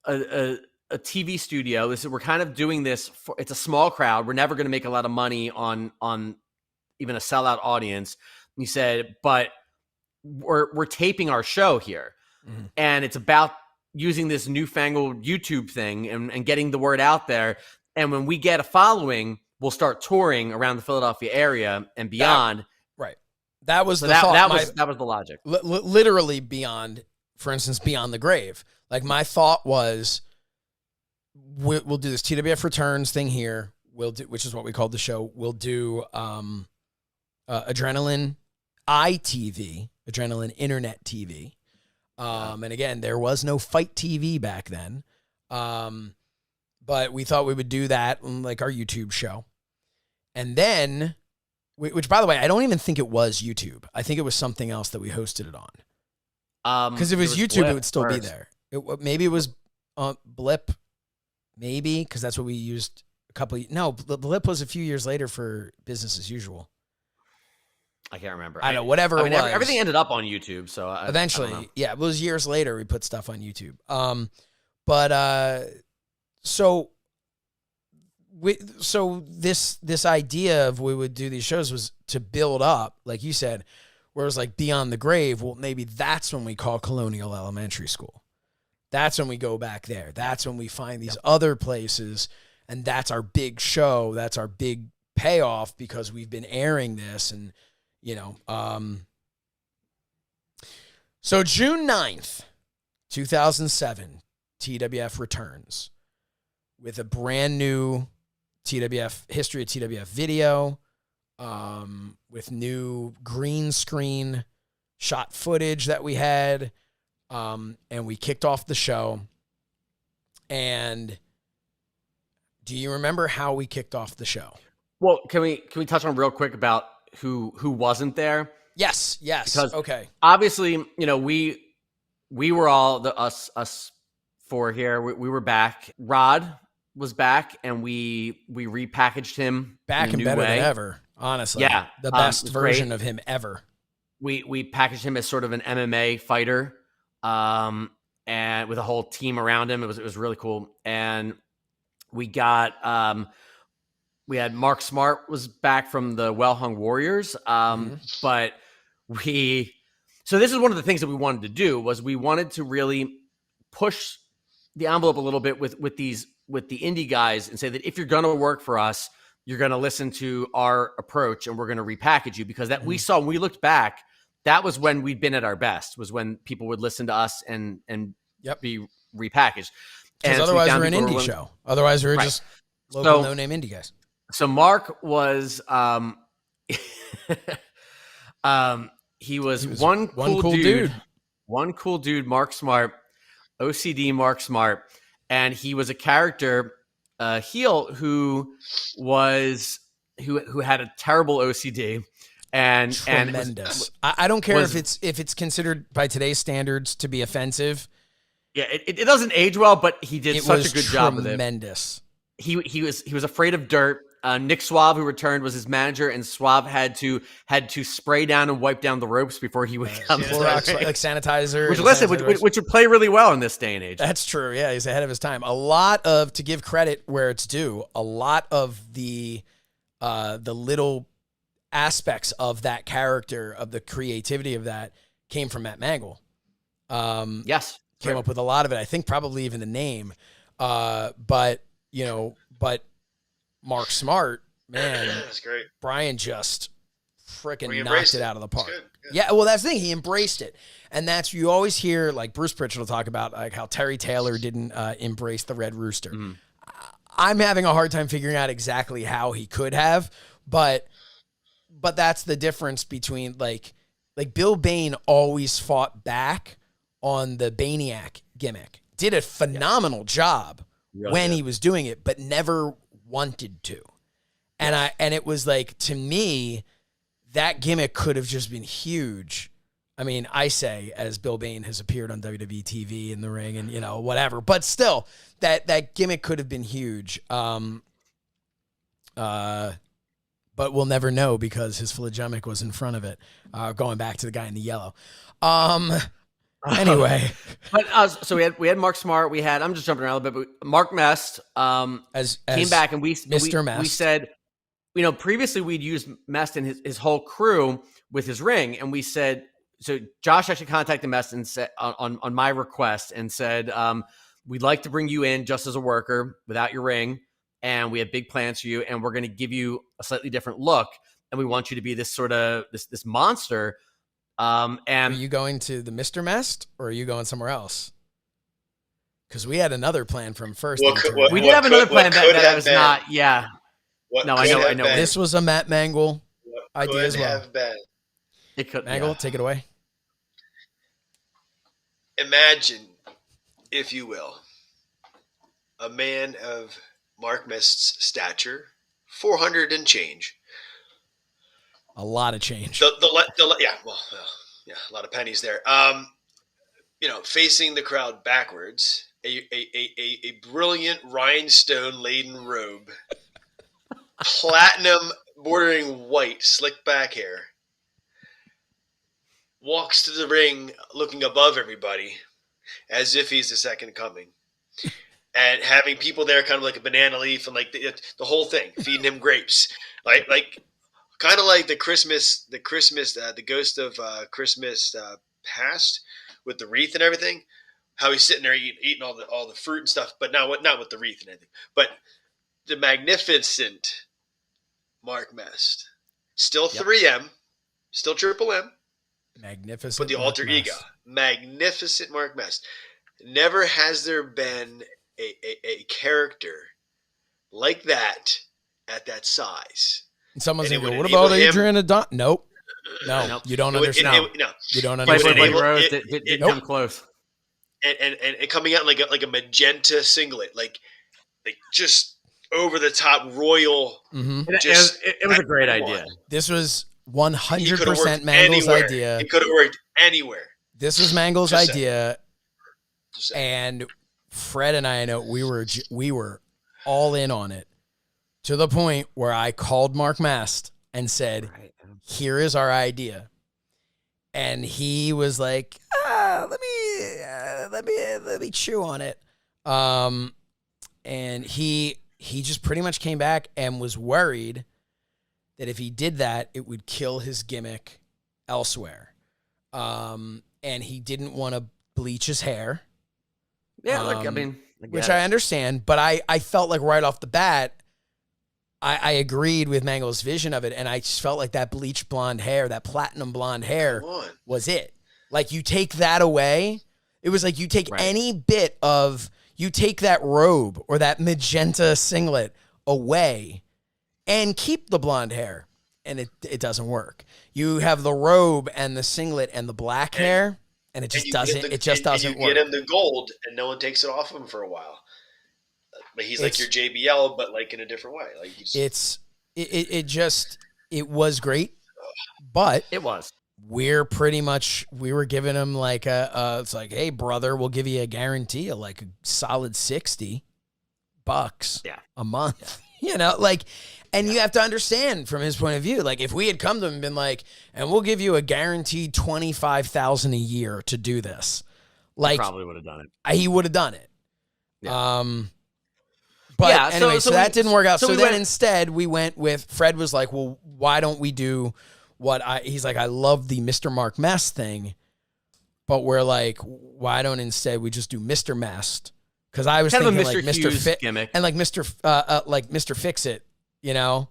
a TV studio. We're kind of doing this for, it's a small crowd. We're never going to make a lot of money on even a sellout audience. And you said, but we're taping our show here, and it's about using this newfangled YouTube thing and getting the word out there. And when we get a following, we'll start touring around the Philadelphia area and beyond. Right. That was so the thought. That was the logic. Literally beyond, for instance, Beyond the Grave. Like my thought was, we'll do this TWF Returns thing here. We'll do, which is what we called the show. We'll do Adrenaline ITV, Adrenaline Internet TV. And again, there was no Fight TV back then. But we thought we would do that on like our YouTube show. And then, which by the way, I don't even think it was YouTube. I think it was something else that we hosted it on. Because if it was YouTube, it would still be there. Maybe it was Blip. Maybe, because that's what we used a couple of... No, Blip was a few years later for Business as Usual. I can't remember. I know, whatever it was. Everything ended up on YouTube, so... Eventually, yeah, it was years later we put stuff on YouTube. So this idea of we would do these shows was to build up, like you said, where it was like Beyond the Grave. Well, maybe that's when we call Colonial Elementary School. That's when we go back there. That's when we find these other places, and that's our big show. That's our big payoff because we've been airing this, and so June 9th, 2007, TWF returns with a brand new history of TWF video, with new green screen shot footage that we had. And we kicked off the show. And do you remember how we kicked off the show? Well, can we touch on real quick about who wasn't there? Yes. Because okay. Obviously, we were all us four here. We were back. Rod was back, and we repackaged him back in a and new better way. than ever. Honestly, yeah, the best version great. of him ever. We packaged him as sort of an MMA fighter, and with a whole team around him. It was really cool. And we got we had Mark Smart was back from the Well Hung Warriors, but so this is one of the things that we wanted to do was we wanted to really push the envelope a little bit with the indie guys and say that if you're going to work for us, you're going to listen to our approach and we're going to repackage you, because that we saw when we looked back, that was when we'd been at our best, was when people would listen to us and be repackaged. Because otherwise we're an indie show. Otherwise we're just local no-name indie guys. So Mark was he was one cool dude. One cool dude, Mark Smart, OCD Mark Smart, and he was a character heel who had a terrible OCD, and Tremendous. I don't care if it's considered by today's standards to be offensive. Yeah, it doesn't age well, but he did such a good job with it. Tremendous. He was afraid of dirt. Nick Suave, who returned, was his manager, and Suave had to spray down and wipe down the ropes before he would come. Clorox, like sanitizer, which would play really well in this day and age. That's true. Yeah, he's ahead of his time. A lot of, to give credit where it's due, a lot of the little aspects of that character, of the creativity of that, came from Matt Mangol. Yes, came up with a lot of it. I think probably even the name. But Mark Smart, man, that's great. Brian just freaking knocked it out of the park. Yeah. Well, that's the thing. He embraced it. And that's, you always hear, like Bruce Pritchard will talk about, like how Terry Taylor didn't embrace the Red Rooster. Mm-hmm. I'm having a hard time figuring out exactly how he could have, but that's the difference between like Bill Bain always fought back on the Baniac gimmick. Did a phenomenal job when he was doing it, but never wanted to. And it was like, to me, that gimmick could have just been huge. I mean, I say, as Bill Bain has appeared on WWE TV in the ring and, whatever, but still that gimmick could have been huge. But we'll never know because his phlegemic was in front of it. Going back to the guy in the yellow. Anyway, but so we had Mark Smart. I'm just jumping around a little bit, but Mark Mest came back, and Mr. Mest. We said, previously we'd used Mest and his whole crew with his ring, and we said, so Josh actually contacted Mest and said on my request and said, we'd like to bring you in just as a worker without your ring, and we have big plans for you, and we're going to give you a slightly different look, and we want you to be this sort of this monster. And are you going to the Mr. Mest or are you going somewhere else? Because we had another plan from first. We did have another plan that was not. Yeah. I know. This was a Matt Mangol idea as well. It could. Mangol, take it away. Imagine, if you will, a man of Mark Mest's stature, 400 and change. A lot of change. A lot of pennies there. Facing the crowd backwards, a brilliant rhinestone-laden robe, platinum bordering white, slick back hair, walks to the ring looking above everybody as if he's the second coming, and having people there kind of like a banana leaf and like the whole thing, feeding him grapes, like. Kind of like the Ghost of Christmas Past with the wreath and everything. How he's sitting there eating all the fruit and stuff, but not with the wreath and everything. But the magnificent Mark Mest, still 3M, still Triple M, magnificent. But the alter ego, magnificent Mark Mest. Never has there been a character like that at that size. And someone's going to go, what about Adrian Adon? Nope. No, you don't understand. You don't understand. Rose didn't come close. And coming out like a magenta singlet, like just over the top royal. Mm-hmm. It was a great idea. This was 100% Mangol's idea. It could have worked anywhere. This was Mangol's idea. And Fred and I know we were all in on it. To the point where I called Mark Mest and said, here is our idea. And he was like, let me chew on it. And he just pretty much came back and was worried that if he did that, it would kill his gimmick elsewhere. And he didn't want to bleach his hair. Yeah, which I understand, but I felt like right off the bat, I agreed with Mangol's vision of it, and I just felt like that bleached blonde hair, that platinum blonde hair was it. Like, you take that away, it was like you take any bit of, you take that robe or that magenta singlet away and keep the blonde hair, and it doesn't work. You have the robe and the singlet and the black hair, and it just doesn't work. You get him the gold, and no one takes it off him for a while. But he's like your JBL, but like in a different way. Like it was great. But It was. we were giving him like it's like, hey brother, we'll give you a guarantee of like a solid $60 a month. You know, like, and you have to understand from his point of view, like if we had come to him and been like, and we'll give you a guaranteed $25,000 a year to do this, like, Probably would have done it. he would have done it. Yeah. But Yeah, anyway, so that didn't work out. So we then went- instead we went with, Fred was like, well, why don't we do he's like, I love the Mr. Mark Mess thing, but we're like, why don't instead we just do Mr. Mest? Because I was kind thinking of a Mr. like Mr. Hughes Fit gimmick. and like Mr. Fix It, you know,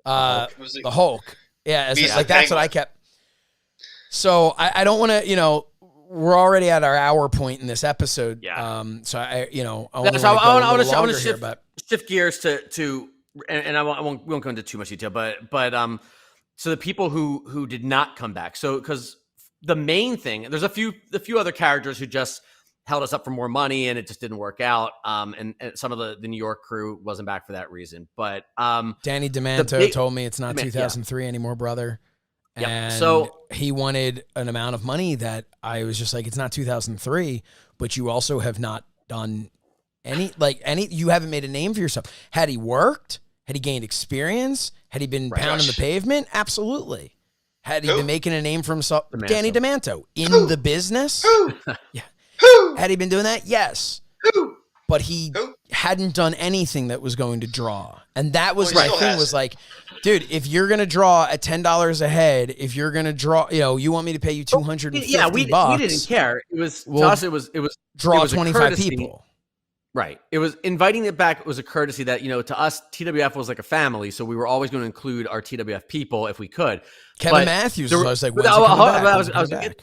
Was it- the Hulk. Yeah, He's like the that's what I Penguin. kept. So I don't want to, you know, we're already at our hour point in this episode. Yeah. So I So want I to want to shift. shift gears to and we won't go into too much detail, but so the people who did not come back. So because the main thing, there's a few other characters who just held us up for more money and it just didn't work out. And some of the New York crew wasn't back for that reason. But Danny DeManto told me it's not 2003 anymore, brother. Yep. And So he wanted an amount of money that I was just like, it's not 2003, but you also have not done you haven't made a name for yourself. Had he worked? Had he gained experience? Had he been pounding the pavement? Absolutely. Had he been making a name for himself? DeManto. Danny DeManto in the business? Yeah. Had he been doing that? Yes. But he hadn't done anything that was going to draw. And that was my thing, was like, dude, if you're going to draw at $10 a head, if you're going to draw, you know, you want me to pay you $250. Yeah, we didn't care. It was, to us, it was draw it was 25 people. Right. It was inviting it back. It was a courtesy that, you know, to us, TWF was like a family. So we were always going to include our TWF people if we could. Kevin Matthews was like, when's he coming back?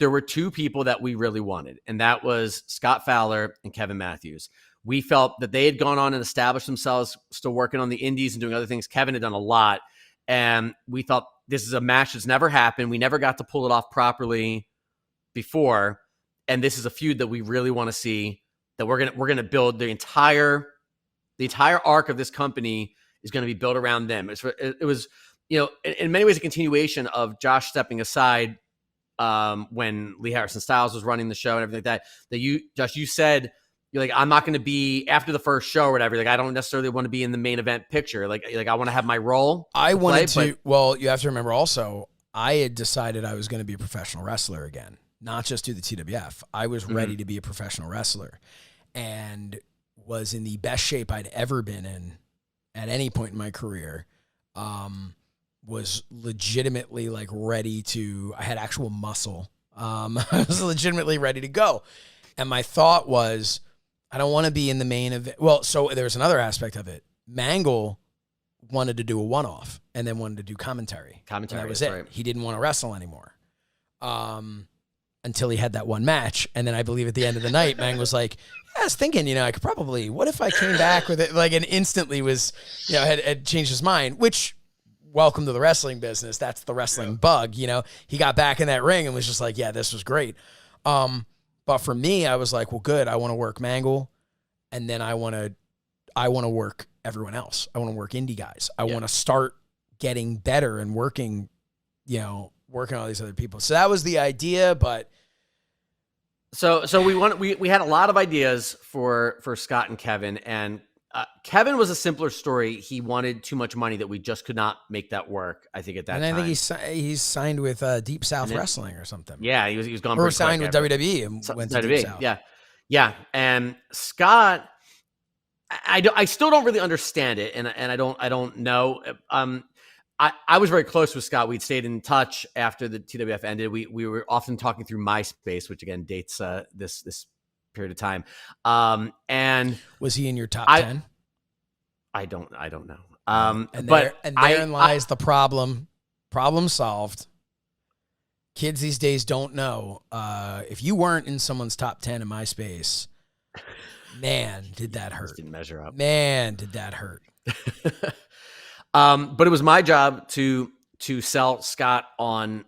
There were two people that we really wanted, and that was Scott Fowler and Kevin Matthews. We felt that they had gone on and established themselves, still working on the indies and doing other things. Kevin had done a lot, and we thought this is a match that's never happened. We never got to pull it off properly before, and this is a feud that we really want to see. That we're gonna build the entire arc of this company is going to be built around them. It was, you know, in many ways a continuation of Josh stepping aside when Lee Harrison Styles was running the show and everything like that. That Josh, you said, you're like, I'm not going to be after the first show or whatever. Like, I don't necessarily want to be in the main event picture. Like I want to have my role. Well, you have to remember also, I had decided I was going to be a professional wrestler again, not just do the TWF. I was ready to be a professional wrestler and was in the best shape I'd ever been in at any point in my career. Was legitimately like ready to, I had actual muscle. I was legitimately ready to go. And my thought was, I don't want to be in the main event. Well, so there's another aspect of it. Mangol wanted to do a one-off and then wanted to do commentary. And that was it. Right. He didn't want to wrestle anymore. Until he had that one match. And then I believe at the end of the night, Mang was like, I was thinking, you know, I could probably, what if I came back with it? Like, and instantly was, you know, had changed his mind, which, welcome to the wrestling business. That's the wrestling bug. You know, he got back in that ring and was just like, yeah, this was great. But for me, I was like, well, good. I want to work Mangol. And then I want to work everyone else. I want to work indie guys. I want to start getting better and working, you know, working on all these other people. So that was the idea, but so we had a lot of ideas for Scott and Kevin, and Kevin was a simpler story. He wanted too much money that we just could not make that work. I think at that time. And I think he's signed with Deep South Wrestling or something. Yeah, he was gone. Or signed with WWE and went to Deep South. Yeah. And Scott, I still don't really understand it, and I don't know. I was very close with Scott. We'd stayed in touch after the TWF ended. We were often talking through MySpace, which again dates this period of time. And was he in your top 10? I don't know. And therein lies the problem. Problem solved. Kids these days don't know. If you weren't in someone's top 10 in MySpace, man, did that hurt. Didn't measure up. Man, did that hurt. But it was my job to sell Scott on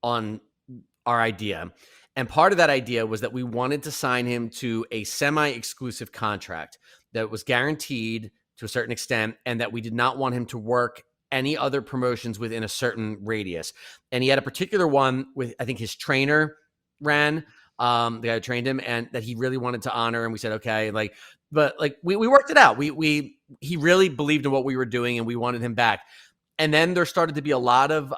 our idea. And part of that idea was that we wanted to sign him to a semi-exclusive contract that was guaranteed to a certain extent, and that we did not want him to work any other promotions within a certain radius. And he had a particular one with, I think his trainer ran, the guy who trained him, and that he really wanted to honor. And we said, okay, but we worked it out. He really believed in what we were doing, and we wanted him back. And then there started to be a lot of,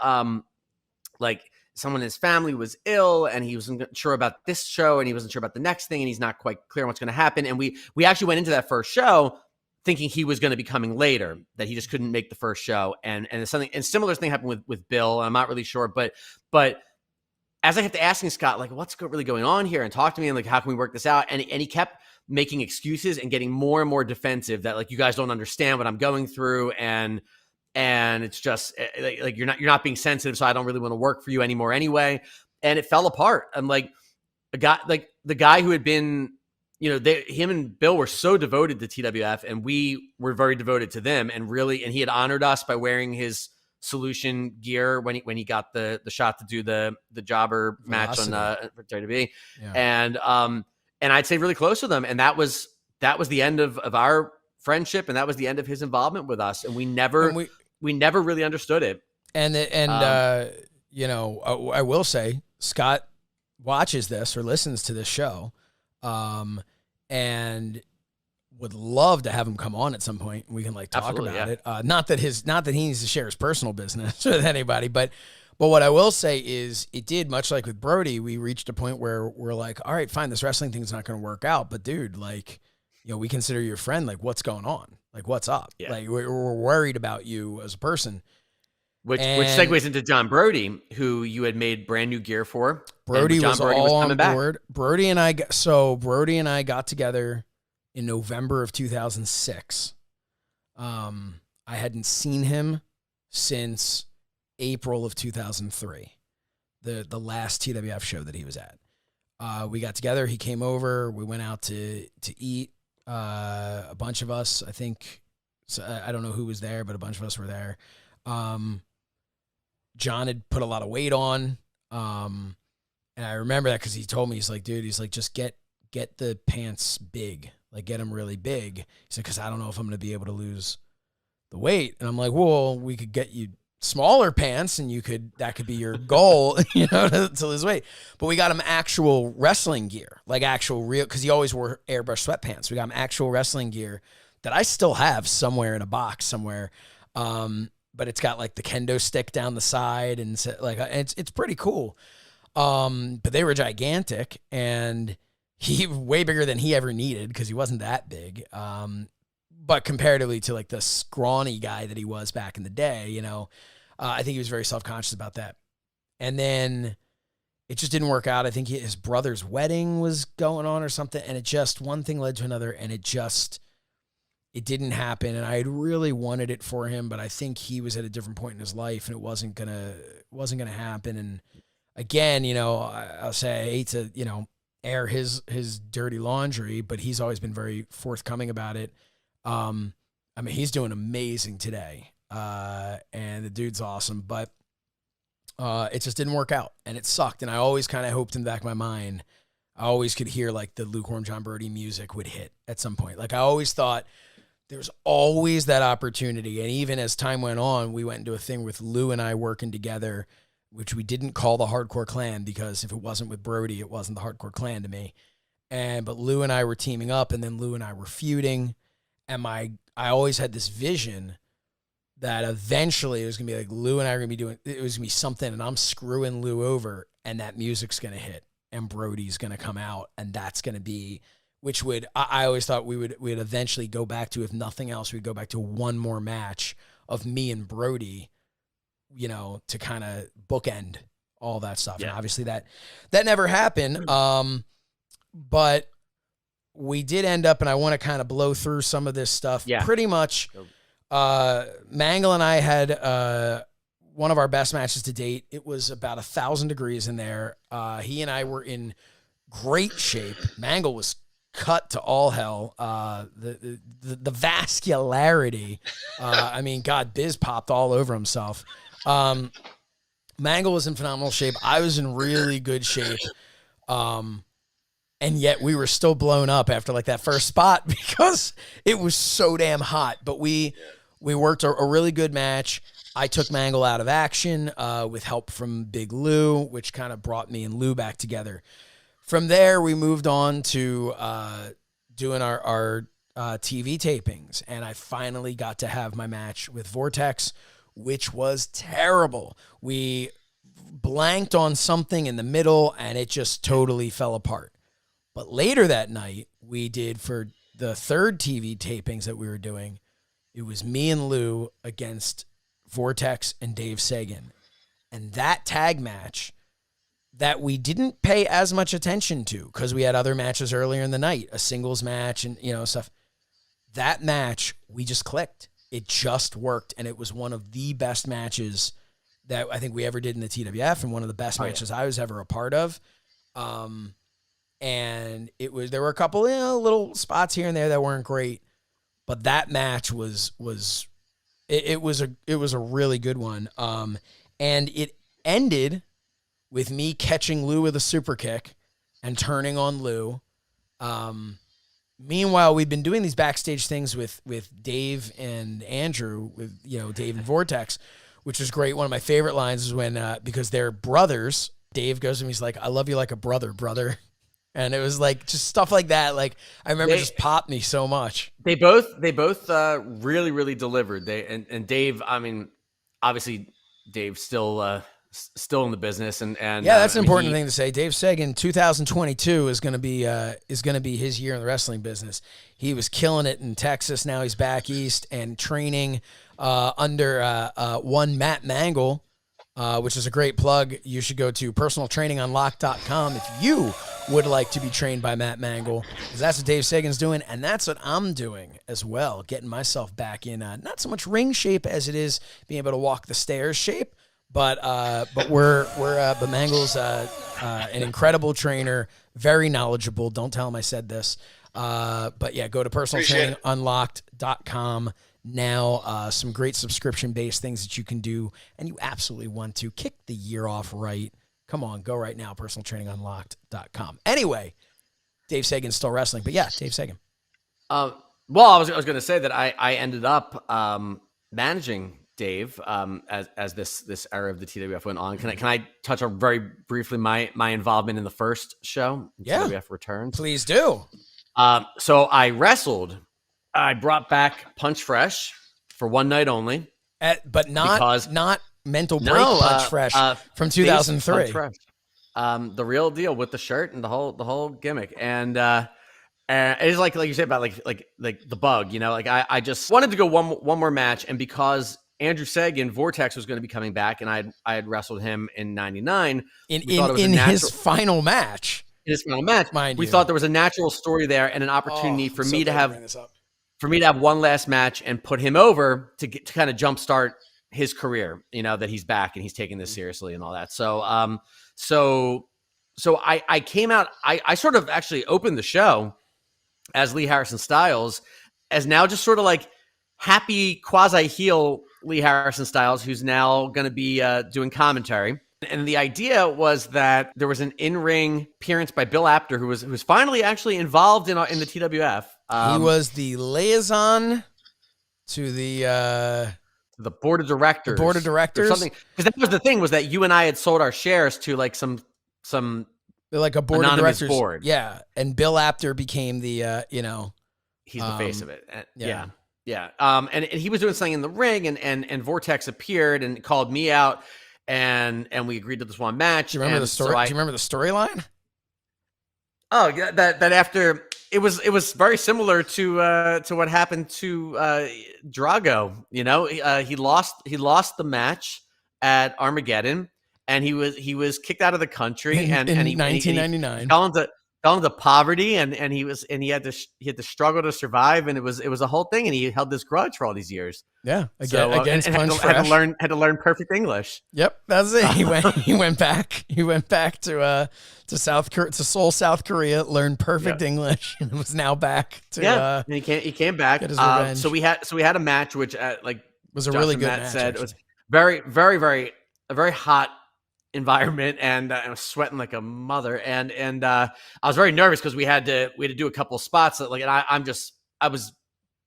someone in his family was ill, and he wasn't sure about this show, and he wasn't sure about the next thing, and he's not quite clear on what's going to happen. And we actually went into that first show thinking he was going to be coming later, that he just couldn't make the first show. And similar thing happened with Bill. I'm not really sure, but as I kept asking Scott, like, what's really going on here, and talk to me, and like, how can we work this out? And he kept making excuses and getting more and more defensive, that like, you guys don't understand what I'm going through, and it's just like you're not being sensitive, so I don't really want to work for you anymore anyway. And it fell apart. I'm like, the guy who had been, him and Bill were so devoted to TWF, and we were very devoted to them, and he had honored us by wearing his Solution gear when he got the shot to do the jobber match on for WWE. Yeah. And I'd say really close with him, and that was the end of our friendship, and that was the end of his involvement with us, and we never really understood it. I will say, Scott watches this or listens to this show, and would love to have him come on at some point. We can talk Absolutely, about it. Not that he needs to share his personal business with anybody, but what I will say is, it did, much like with Brody, we reached a point where we're like, all right, fine, this wrestling thing's not going to work out, but dude, we consider you a friend. Like, what's going on? Like, what's up? Yeah. Like, we're worried about you as a person. Which segues into John Brody, who you had made brand new gear for. Brody was all on board. Brody and I got together in November of 2006. I hadn't seen him since April of 2003, the last TWF show that he was at. We got together. He came over. We went out to eat. A bunch of us, I think. So I don't know who was there, but a bunch of us were there. John had put a lot of weight on, and I remember that because he told me, he's like, dude, he's like, just get the pants big. Like, get them really big. He said, because I don't know if I'm going to be able to lose the weight. And I'm like, well, we could get you smaller pants, and that could be your goal, to lose weight. But we got him actual wrestling gear, like actual real, because he always wore airbrush sweatpants. We got him actual wrestling gear that I still have somewhere in a box somewhere. But it's got like the kendo stick down the side, and it's pretty cool. But they were gigantic, and he way bigger than he ever needed, because he wasn't that big. But comparatively to like the scrawny guy that he was back in the day, I think he was very self-conscious about that. And then it just didn't work out. I think his brother's wedding was going on or something, and one thing led to another, and it didn't happen. And I had really wanted it for him, but I think he was at a different point in his life, and it wasn't gonna happen. And again, I'll say, I hate to, air his dirty laundry, but he's always been very forthcoming about it. He's doing amazing today. And the dude's awesome, but it just didn't work out, and it sucked. And I always kind of hoped in the back of my mind, I always could hear like the lukewarm John Brody music would hit at some point. Like, I always thought there's always that opportunity. And even as time went on, we went into a thing with Lou and I working together, which we didn't call the Hardcore Clan, because if it wasn't with Brody, it wasn't the Hardcore Clan to me. But Lou and I were teaming up, and then Lou and I were feuding. And I always had this vision that eventually it was going to be like Lou and I are going to be doing, it was going to be something, and I'm screwing Lou over, and that music's going to hit, and Brody's going to come out, and that's going to be, which would, I always thought we'd eventually go back to, if nothing else, we'd go back to one more match of me and Brody, to kind of bookend all that stuff. Yeah. And obviously that never happened. But we did end up, and I want to kind of blow through some of this stuff. Yeah. Pretty much, Mangol and I had one of our best matches to date. It was about 1,000 degrees in there. He and I were in great shape. Mangol was cut to all hell. The vascularity. God, Biz popped all over himself. Mangol was in phenomenal shape. I was in really good shape. And yet we were still blown up after like that first spot, because it was so damn hot. But we worked a really good match. I took Mangol out of action with help from Big Lou, which kind of brought me and Lou back together. From there, we moved on to doing our TV tapings, and I finally got to have my match with Vortex, which was terrible. We blanked on something in the middle, and it just totally fell apart. But later that night, we did, for the third TV tapings that we were doing, it was me and Lou against Vortex and Dave Sagan. And that tag match that we didn't pay as much attention to because we had other matches earlier in the night, a singles match and, stuff. That match, we just clicked. It just worked, and it was one of the best matches that I think we ever did in the TWF, and one of the best matches I was ever a part of. And there were a couple little spots here and there that weren't great, but that match was a really good one. And it ended with me catching Lou with a super kick and turning on Lou. Meanwhile, we've been doing these backstage things with Dave and Andrew, with Dave and Vortex, which was great. One of my favorite lines is when because they're brothers, Dave goes to me, he's like, "I love you like a brother, brother." And it was like just stuff like that. Like I remember just popped me so much. They both really, really delivered. And Dave, I mean, obviously Dave's still in the business, and that's an important thing to say. Dave Sagan, 2022 is going to be his year in the wrestling business. He was killing it in Texas. Now he's back east and training under one Matt Mangol, which is a great plug. You should go to personaltrainingunlocked.com if you would like to be trained by Matt Mangol, because that's what Dave Sagan's doing, and that's what I'm doing as well, getting myself back in not so much ring shape as it is being able to walk the stairs shape. But Mangol's an incredible trainer, very knowledgeable. Don't tell him I said this. But yeah, go to personaltrainingunlocked.com now. Some great subscription-based things that you can do, and you absolutely want to kick the year off right. Come on, go right now, personaltrainingunlocked.com. Anyway, Dave Sagan's still wrestling, but yeah, Dave Sagan. Well, I was going to say that I ended up managing Dave, as this era of the TWF went on. Can I touch on very briefly my involvement in the first show? Yeah. TWF Returns. Please do. So I wrestled. I brought back Punch Fresh for one night only. But not Mental Break Punch Fresh from 2003. Punch Fresh. The real deal with the shirt and the whole gimmick. And it's like you said about like the bug, I just wanted to go one more match, and because Andrew Sagan, Vortex, was going to be coming back, and I had wrestled him in '99 in his final match. In his final match, we thought there was a natural story there and an opportunity for me to have one last match and put him over to kind of jumpstart his career. That he's back and he's taking this seriously and all that. So I came out. I sort of actually opened the show as Lee Harrison Styles, as now just sort of like happy quasi heel Lee Harrison Styles, who's now going to be doing commentary. And the idea was that there was an in-ring appearance by Bill Apter, who was finally actually involved in the TWF. He was the liaison to the board of directors. The board of directors, or something. Because that was the thing, was that you and I had sold our shares to like some like a board of directors board. Yeah, and Bill Apter became the he's the face of it. Yeah. And he was doing something in the ring, and Vortex appeared and called me out, and we agreed to this one match. Do you remember the story? Do you remember the storyline? Oh, yeah, that after it was very similar to what happened to Drago. He lost the match at Armageddon, and he was kicked out of the country in 1999. Fell into poverty, and he had to struggle to survive, and it was a whole thing, and he held this grudge for all these years. Yeah, against Punch Fresh. Had to learn perfect English. Yep, that's it. He went back to Seoul, South Korea, learned perfect English, and was now back to and he came back. Get his revenge. So we had a match which was a really good match. Said, it was very, very, very a very hot environment, and I was sweating like a mother, and I was very nervous because we had to do a couple of spots that, and I was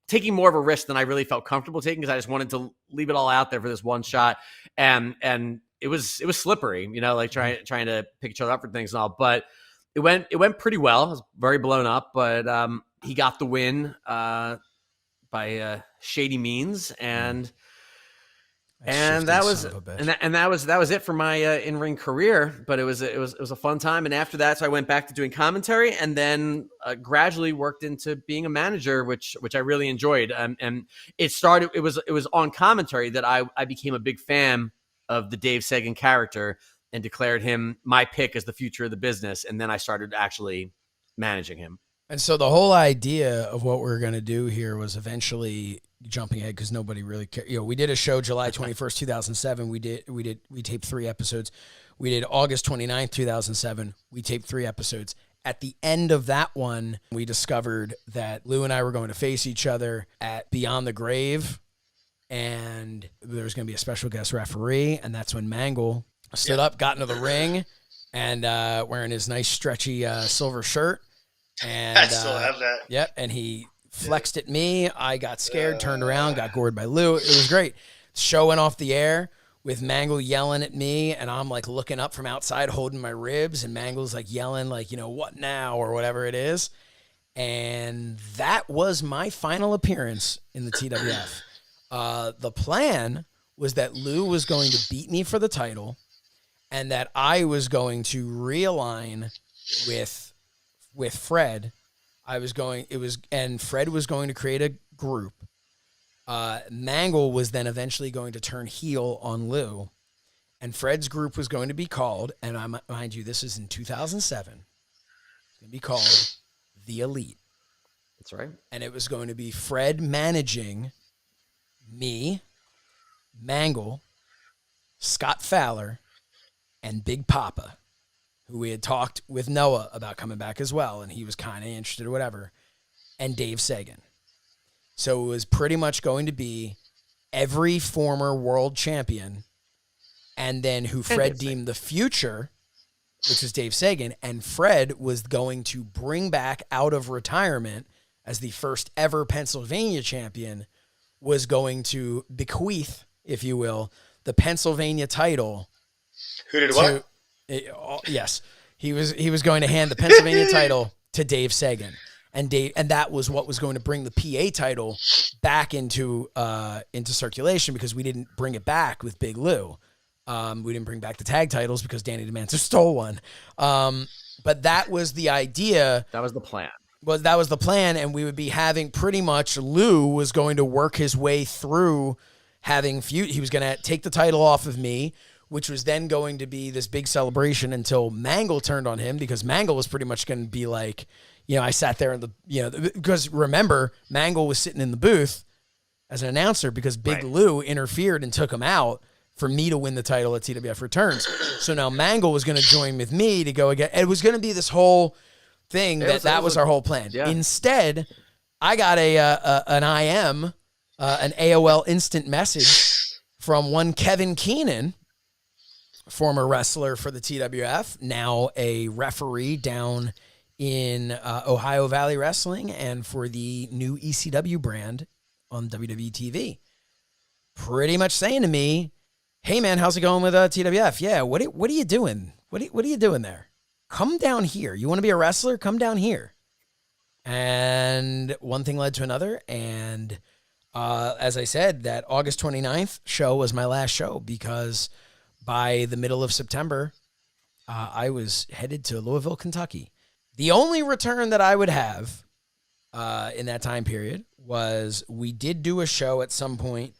taking more of a risk than I really felt comfortable taking, because I just wanted to leave it all out there for this one shot. And it was slippery, like trying to pick each other up for things and all, but it went pretty well. I was very blown up, but he got the win by shady means, and that was it for my in-ring career. But it was a fun time. And after that, so I went back to doing commentary, and then gradually worked into being a manager, which I really enjoyed. And it started. It was on commentary that I became a big fan of the Dave Sagan character and declared him my pick as the future of the business. And then I started actually managing him. And so the whole idea of what we're going to do here was eventually jumping ahead, because nobody really cared. We did a show July 21st, 2007. We taped 3 episodes. We did August 29th, 2007. We taped 3 episodes. At the end of that one, we discovered that Lou and I were going to face each other at Beyond the Grave, and there was going to be a special guest referee, and that's when Mangol stood up, got into the ring, and wearing his nice stretchy silver shirt. And I still have that. Yep, and he flexed at me. I got scared, turned around, got gored by Lou. It was great. Show went off the air with Mangol yelling at me, and I'm like looking up from outside holding my ribs, and Mangol's like yelling like, what now, or whatever it is. And that was my final appearance in the TWF. The plan was that Lou was going to beat me for the title, and that I was going to realign with Fred. And Fred was going to create a group. Mangol was then eventually going to turn heel on Lou, and Fred's group was going to be called, and mind you, this is in 2007, it's going to be called The Elite. That's right. And it was going to be Fred managing me, Mangol, Scott Fowler, and Big Papa, who we had talked with Noah about coming back as well, and he was kind of interested or whatever, and Dave Sagan. So it was pretty much going to be every former world champion, and then who Fred deemed the future, which was Dave Sagan, and Fred was going to bring back out of retirement as the first ever Pennsylvania champion, was going to bequeath, if you will, the Pennsylvania title. Who did what? Yes, he was going to hand the Pennsylvania title to Dave Sagan, and that was what was going to bring the PA title back into circulation, because we didn't bring it back with Big Lou. We didn't bring back the tag titles because Danny DeManzo stole one. But that was the idea. That was the plan. That was the plan, and we would be having pretty much Lou was going to work his way through having he was going to take the title off of me, which was then going to be this big celebration until Mangol turned on him, because Mangol was pretty much going to be like, I sat there in because remember, Mangol was sitting in the booth as an announcer because Big Lou interfered and took him out for me to win the title at TWF Returns. So now Mangol was going to join with me to go again. It was going to be this whole thing that was our whole plan. Yeah. Instead, I got an IM, an AOL instant message from one Kevin Keenan, former wrestler for the TWF, now a referee down in Ohio Valley Wrestling and for the new ECW brand on WWE TV. Pretty much saying to me, "Hey man, how's it going with TWF? Yeah, what are you doing? What are you doing there? Come down here. You want to be a wrestler? Come down here." And one thing led to another, and as I said, that August 29th show was my last show, because by the middle of September, I was headed to Louisville, Kentucky. The only return that I would have in that time period was we did do a show at some point,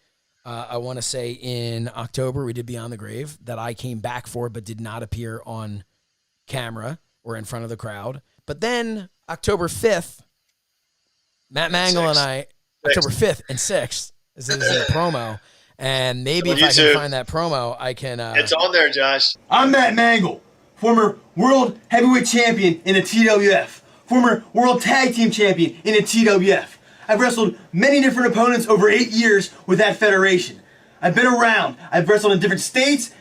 I want to say in October, we did Beyond the Grave, that I came back for but did not appear on camera or in front of the crowd. But then October 5th, Matt Mangol and I, October 5th and 6th, is in the promo. And maybe if I can find that promo, I can... it's on there, Josh. I'm Matt Mangol, former World Heavyweight Champion in the TWF, former World Tag Team Champion in the TWF. I've wrestled many different opponents over 8 years with that federation. I've been around. I've wrestled in different states,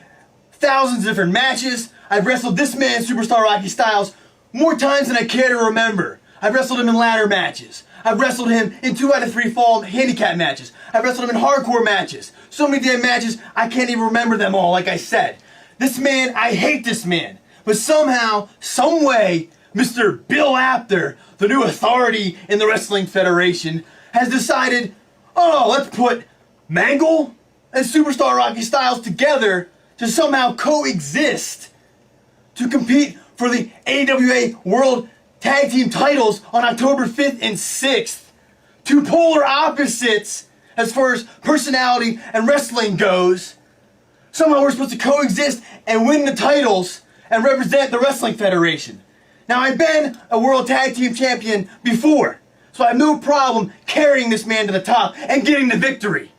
thousands of different matches. I've wrestled this man, Superstar Rocky Styles, more times than I care to remember. I've wrestled him in ladder matches. I've wrestled him in 2 out of 3 fall handicap matches. I've wrestled him in hardcore matches. So many damn matches, I can't even remember them all, like I said. This man, I hate this man. But somehow, some way, Mr. Bill Apter, the new authority in the Wrestling Federation, has decided, oh, let's put Mangol and Superstar Rocky Styles together to somehow coexist to compete for the AWA World Tag Team titles on October 5th and 6th. 2 polar opposites as far as personality and wrestling goes. Somehow we're supposed to coexist and win the titles and represent the Wrestling Federation. Now, I've been a World Tag Team Champion before, so I have no problem carrying this man to the top and getting the victory.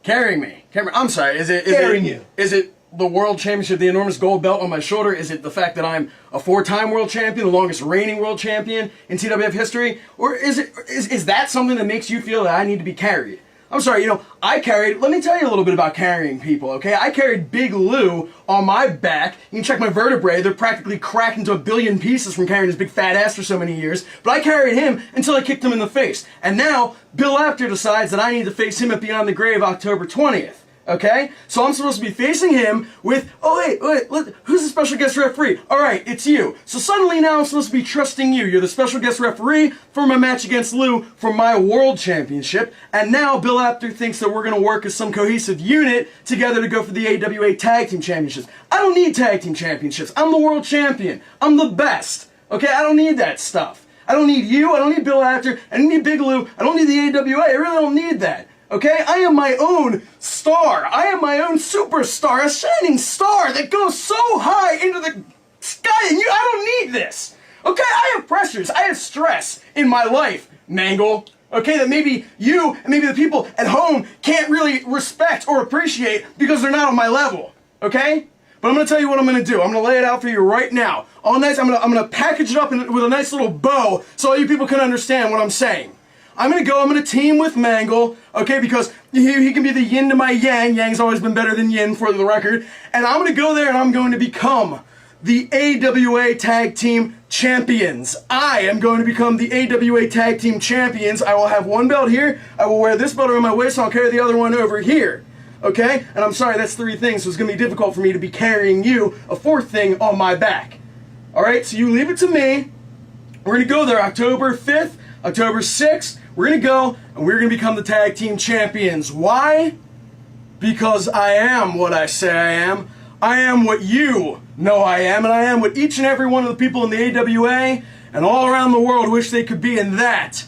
Carrying me. I'm sorry, is it the World Championship, the enormous gold belt on my shoulder? Is it the fact that I'm a 4-time world champion, the longest reigning world champion in TWF history? Or is that something that makes you feel that I need to be carried? I'm sorry, let me tell you a little bit about carrying people, okay? I carried Big Lou on my back. You can check my vertebrae. They're practically cracked into a billion pieces from carrying his big fat ass for so many years. But I carried him until I kicked him in the face. And now, Bill Apter decides that I need to face him at Beyond the Grave October 20th. Okay? So I'm supposed to be facing him with, who's the special guest referee? Alright, it's you. So suddenly now I'm supposed to be trusting you. You're the special guest referee for my match against Lou for my world championship. And now Bill Apter thinks that we're going to work as some cohesive unit together to go for the AWA Tag Team Championships. I don't need Tag Team Championships. I'm the world champion. I'm the best. Okay? I don't need that stuff. I don't need you. I don't need Bill Apter. I don't need Big Lou. I don't need the AWA. I really don't need that. Okay? I am my own star. I am my own superstar, a shining star that goes so high into the sky, and I don't need this. Okay? I have pressures. I have stress in my life, Mangol. Okay? That maybe you and maybe the people at home can't really respect or appreciate because they're not on my level. Okay? But I'm going to tell you what I'm going to do. I'm going to lay it out for you right now. All nice. I'm going to package it up with a nice little bow so all you people can understand what I'm saying. I'm going to team with Mangol, okay, because he can be the yin to my yang. Yang's always been better than yin, for the record. And I'm going to go there and I'm going to become the AWA Tag Team Champions. I am going to become the AWA Tag Team Champions. I will have one belt here. I will wear this belt around my waist, and I'll carry the other one over here. Okay? And I'm sorry, that's 3 things, so it's going to be difficult for me to be carrying you, a 4th thing, on my back. Alright, so you leave it to me. We're going to go there October 5th, October 6th. We're going to go, and we're going to become the Tag Team Champions. Why? Because I am what I say I am. I am what you know I am, and I am what each and every one of the people in the AWA and all around the world wish they could be, and that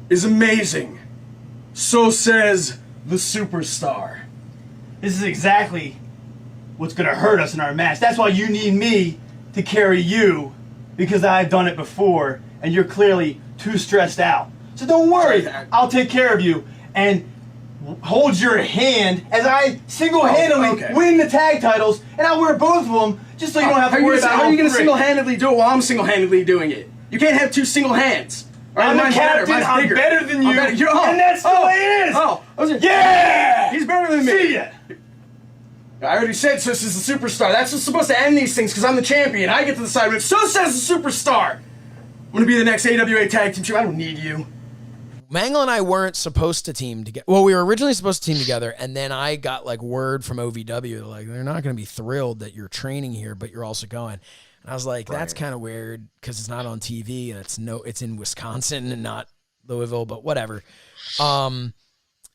is amazing. So says the superstar. This is exactly what's going to hurt us in our match. That's why you need me to carry you, because I've done it before, and you're clearly too stressed out. So don't worry, I'll take care of you and hold your hand as I single-handedly win the tag titles, and I'll wear both of them just so you don't have to worry about it. How are you going to single-handedly do it while I'm single-handedly doing it? You can't have 2 single hands. I'm the captain, I'm better than you, and that's the way it is! Yeah! He's better than me. See ya! I already said so says the superstar. That's what's supposed to end these things because I'm the champion. I get to decide what so says the superstar. I'm going to be the next AWA Tag Team Champion. I don't need you. Mangol and I weren't supposed to team together. Well, we were originally supposed to team together, and then I got word from OVW, they're not going to be thrilled that you're training here, but you're also going. And I was like, that's kind of weird because it's not on TV and it's in Wisconsin and not Louisville, but whatever. And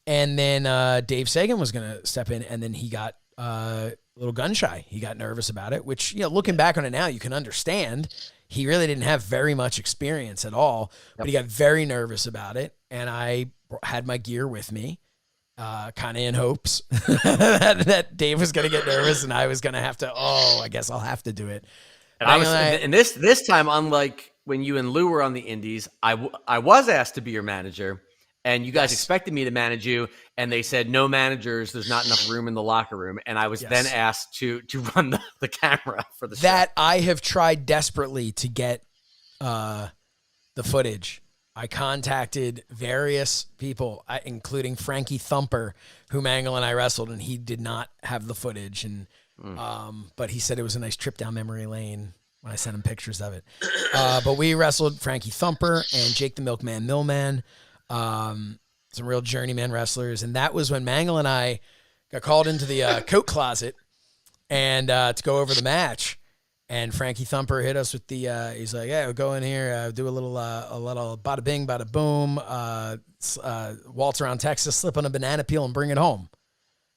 then Dave Sagan was going to step in, and then he got a little gun shy. He got nervous about it, which, looking back on it now, you can understand. He really didn't have very much experience at all, but he got very nervous about it. And I had my gear with me, kind of in hopes that Dave was going to get nervous and I was going to have to, I guess I'll have to do it. And this time, unlike when you and Lou were on the Indies, I was asked to be your manager, and you guys expected me to manage you, and they said no managers. There's not enough room in the locker room, and I was then asked to run the camera for the show. That I have tried desperately to get the footage. I contacted various people, including Frankie Thumper, who Mangol and I wrestled, and he did not have the footage. And but he said it was a nice trip down memory lane. when I sent him pictures of it. But we wrestled Frankie Thumper and Jake the Milkman Millman, some real journeyman wrestlers. And that was when Mangol and I got called into the coat closet and to go over the match. And Frankie Thumper hit us with the, he's like, yeah, we'll go in here, do a little bada bing, bada boom, waltz around Texas, slip on a banana peel and bring it home.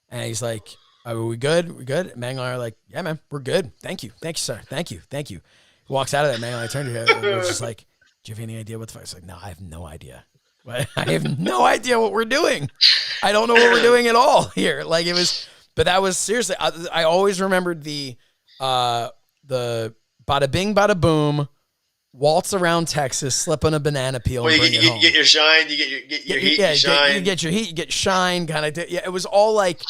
And he's like, are we good? We good? And Mangol and I are like, yeah, man, we're good. Thank you. Thank you, sir. Thank you. Thank you. He walks out of that, Mangol and I turned to him and was just like, do you have any idea what the fuck? He's like, no, I have no idea. I have no idea what we're doing. I don't know what we're doing at all here. Like it was, but that was seriously, I always remembered the bada bing, bada boom, waltz around Texas, slip on a banana peel. Well, and bring you it home. get your shine, you get your heat, you shine. You get your heat, you get shine, kind of. Yeah, it was all like,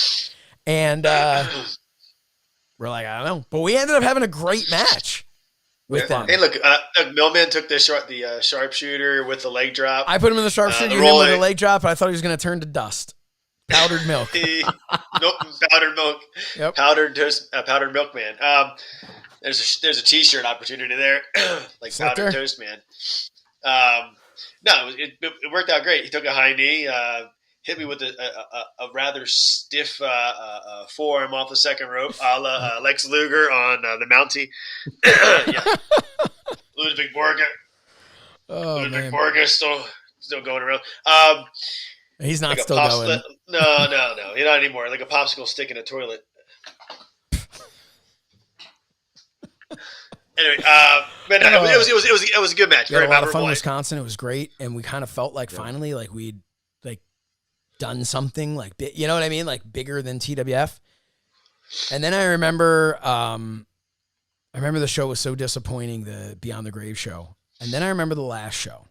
and we're like, I don't know, but we ended up having a great match with them. Hey, look, Millman took the sharpshooter with the leg drop. I put him in the sharpshooter, you hit him with a leg drop, and I thought he was going to turn to dust. Powdered milk. Nope, powdered milk. Yep. Powdered milkman. There's a t-shirt opportunity there, like Slicker. Powdered Toast Man. No, it worked out great. He took a high knee, hit me with a rather stiff forearm off the second rope, a la Lex Luger on the Mountie. Yeah, Ludwig Borga. Oh, Ludwig man. Borga still going around. He's not like still going. No, he's not anymore. Like a popsicle stick in a toilet. Anyway, but no, it was a good match. We had Very a lot of fun in memorable. Wisconsin. It was great, and we kind of felt like finally, like we'd like done something like you know what I mean, like bigger than TWF. And then I remember the show was so disappointing, the Beyond the Grave show. And then I remember the last show.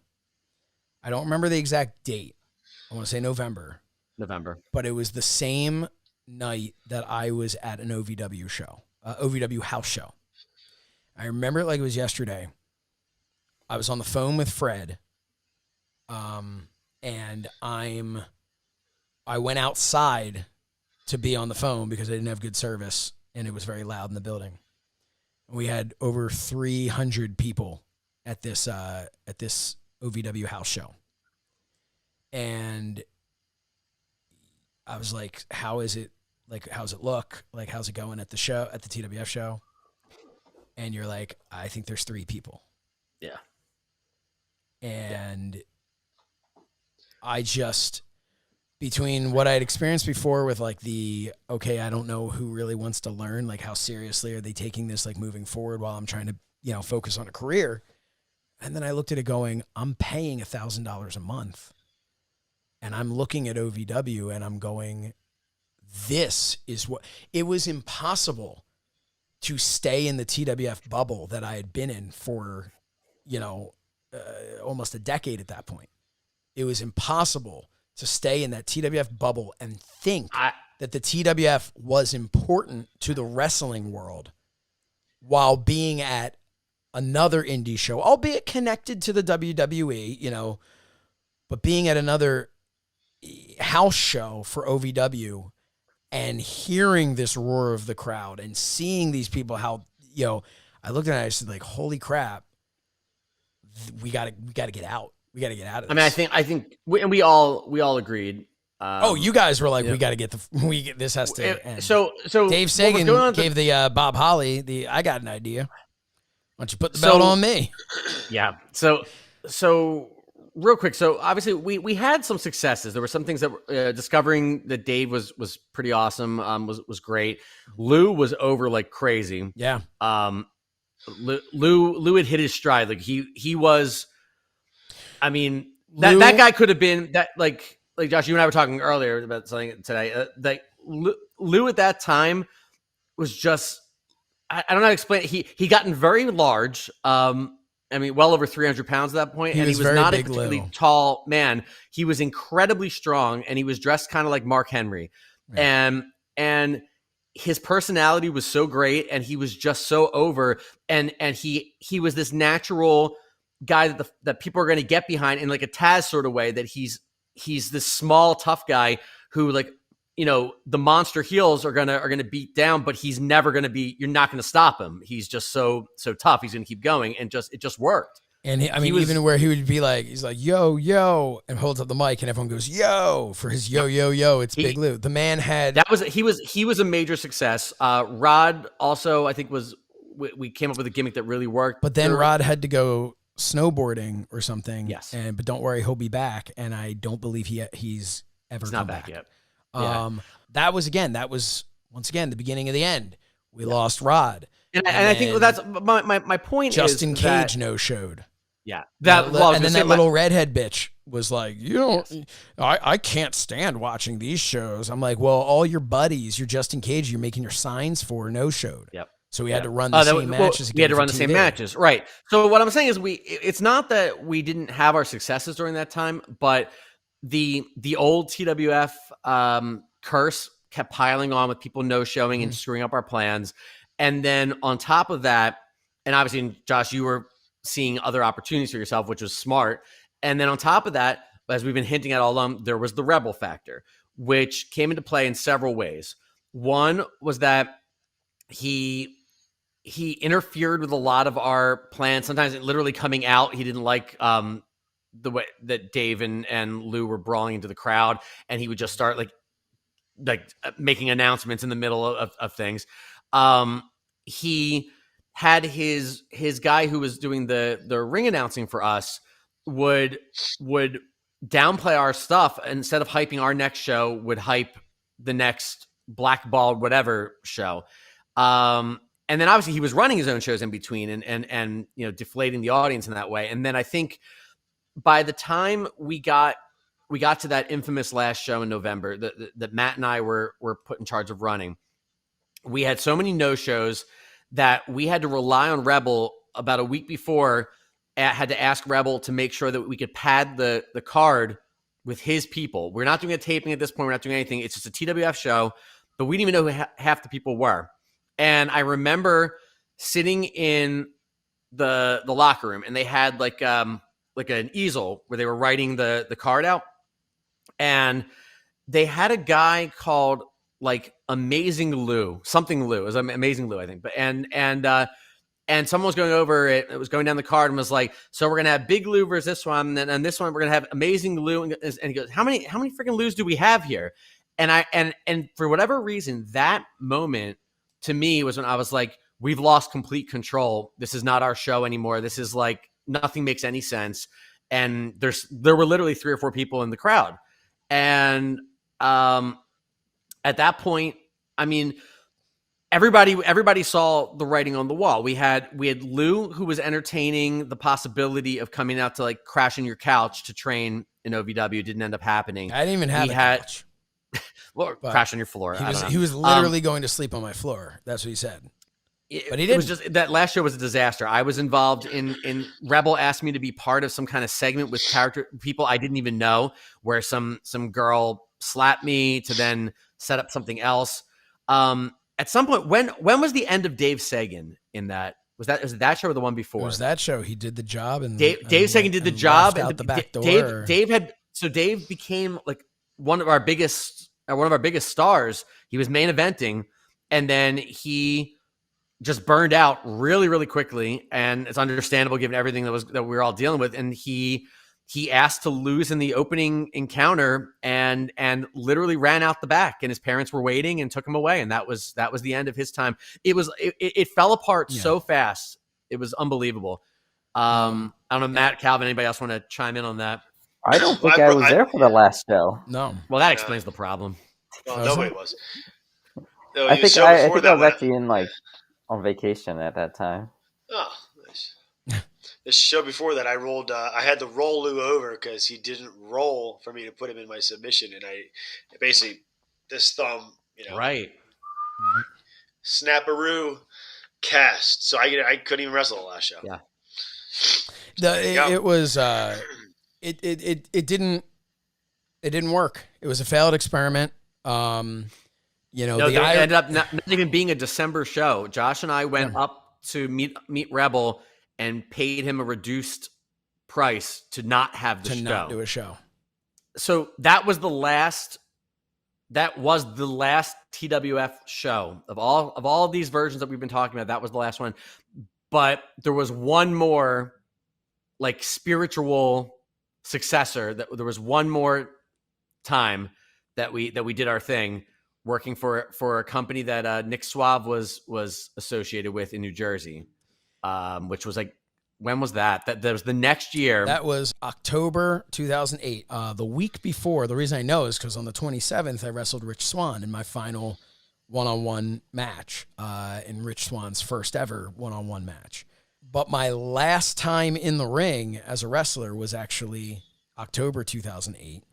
I don't remember the exact date. I want to say November, but it was the same night that I was at an OVW show, OVW house show. I remember it like it was yesterday. I was on the phone with Fred, and I went outside to be on the phone because I didn't have good service, and it was very loud in the building. We had over 300 people at this OVW house show. And I was like, how is it? Like, how's it look? Like, how's it going at the show, at the TWF show? And you're like, I think there's 3 people. Yeah. And I just, between what I had experienced before with like okay, I don't know who really wants to learn, like how seriously are they taking this, like moving forward while I'm trying to, focus on a career. And then I looked at it going, I'm paying $1,000 a month. And I'm looking at OVW and I'm going, this is what, it was impossible to stay in the TWF bubble that I had been in for, almost a decade at that point. It was impossible to stay in that TWF bubble and think that the TWF was important to the wrestling world while being at another indie show, albeit connected to the WWE, but being at another house show for OVW and hearing this roar of the crowd and seeing these people, how, I looked at it and I said, like, holy crap, we gotta get out. We got to get out of this. I mean, I think we all agreed. You guys were like, we got to get this has to end. So Dave Sagan gave the Bob Holly I got an idea. Why don't you put the belt on me? Yeah. So real quick. So obviously we had some successes. There were some things that discovering that Dave was pretty awesome. Was great. Lou was over like crazy. Yeah. Lou had hit his stride. Like he was. I mean, that guy could have been that, like Josh, you and I were talking earlier about something today. Like Lou at that time was just, I don't know how to explain it. He gotten very large. I mean, well over 300 pounds at that point, and he was not a particularly tall man. He was incredibly strong, and he was dressed kind of like Mark Henry, and his personality was so great, and he was just so over, and he was this natural guy that people are going to get behind in like a Taz sort of way, that he's this small, tough guy who like the monster heels are gonna beat down, but he's never gonna be. You're not gonna stop him. He's just so tough. He's gonna keep going, and it just worked. And even where he would be like, he's like, yo, yo, and holds up the mic, and everyone goes, yo, for his yo, yo, yo. It's Big Lou. The man had he was a major success. Rod also, I think, we came up with a gimmick that really worked. But then Rod had to go snowboarding or something. Yes. But don't worry, he'll be back. And I don't believe he's ever come back yet. Yeah. That was once again the beginning of the end. We lost Rod. And I think that's my point. Justin Cage no-showed. Yeah. That little redhead bitch was like, I can't stand watching these shows. I'm like, well, all your buddies, your Justin Cage, you're making your signs for no-showed. Yep. So we had to run the same matches. We had to run the same matches. Right. So what I'm saying is it's not that we didn't have our successes during that time, but the old TWF curse kept piling on with people no-showing and screwing up our plans. And then on top of that, and obviously, Josh, you were seeing other opportunities for yourself, which was smart. And then on top of that, as we've been hinting at all along, there was the Rebel factor, which came into play in several ways. One was that he interfered with a lot of our plans. Sometimes it literally coming out, he didn't like the way that Dave and Lou were brawling into the crowd, and he would just start like making announcements in the middle of things. He had his guy who was doing the ring announcing for us would downplay our stuff. Instead of hyping our next show, would hype the next blackballed whatever show. And then obviously he was running his own shows in between and deflating the audience in that way. And then I think by the time we got to that infamous last show in November that Matt and I were put in charge of running, we had so many no-shows that we had to rely on Rebel about a week before. Had to ask Rebel to make sure that we could pad the card with his people. We're not doing a taping at this point. We're not doing anything. It's just a TWF show, but we didn't even know who half the people were. And I remember sitting in the locker room, and they had like an easel where they were writing the card out, and they had a guy called like Amazing Lou, something Lou. It was Amazing Lou, I think. But and someone was going over it. It was going down the card and was like, so we're gonna have Big Lou versus this one, and this one we're gonna have Amazing Lou. And he goes, how many freaking Lou's do we have here? And and for whatever reason, that moment to me was when I was like, we've lost complete control. This is not our show anymore. This is like nothing makes any sense. And there were literally 3 or 4 people in the crowd, and at that point, I mean, everybody saw the writing on the wall. We had Lou, who was entertaining the possibility of coming out to like crash on your couch to train in OVW. Didn't end up happening. I didn't even have a couch. Well, crash on your floor. He was literally going to sleep on my floor. That's what he said. But he didn't. It was just that last show was a disaster. I was involved in Rebel asked me to be part of some kind of segment with character people I didn't even know, where some girl slapped me to then set up something else. At some point, when was the end of Dave Sagan in that? Was it that show or the one before? It was that show. He did the job, and Dave Sagan did the job, and out the back door. Dave became like one of our biggest stars. He was main eventing, and then he just burned out really, really quickly, and it's understandable given everything that we were all dealing with. And he asked to lose in the opening encounter and literally ran out the back, and his parents were waiting and took him away. And that was the end of his time. It fell apart so fast. It was unbelievable. I don't know, Matt, Calvin, anybody else want to chime in on that? I don't think I was there for the last show. No. Well, that explains the problem. Well, nobody was. No, I think I was actually in like on vacation at that time. Oh, nice. The show before that, I had to roll Lou over because he didn't roll for me to put him in my submission, and I basically this thumb, right, snapperoo cast, so I couldn't even wrestle the last show. Yeah, it was it didn't work. It was a failed experiment. It ended up not even being a December show. Josh and I went up to meet Rebel and paid him a reduced price to not have the show. Not do a show. So that was the last that was the last TWF show of all of these versions that we've been talking about. That was the last one, but there was one more like spiritual successor. That there was one more time that we did our thing, working for a company that Nick Suave was associated with in New Jersey, which was like, when was that? That was the next year. That was October 2008. The week before, the reason I know is because on the 27th, I wrestled Rich Swann in my final one-on-one match, in Rich Swann's first ever one-on-one match. But my last time in the ring as a wrestler was actually October 2008.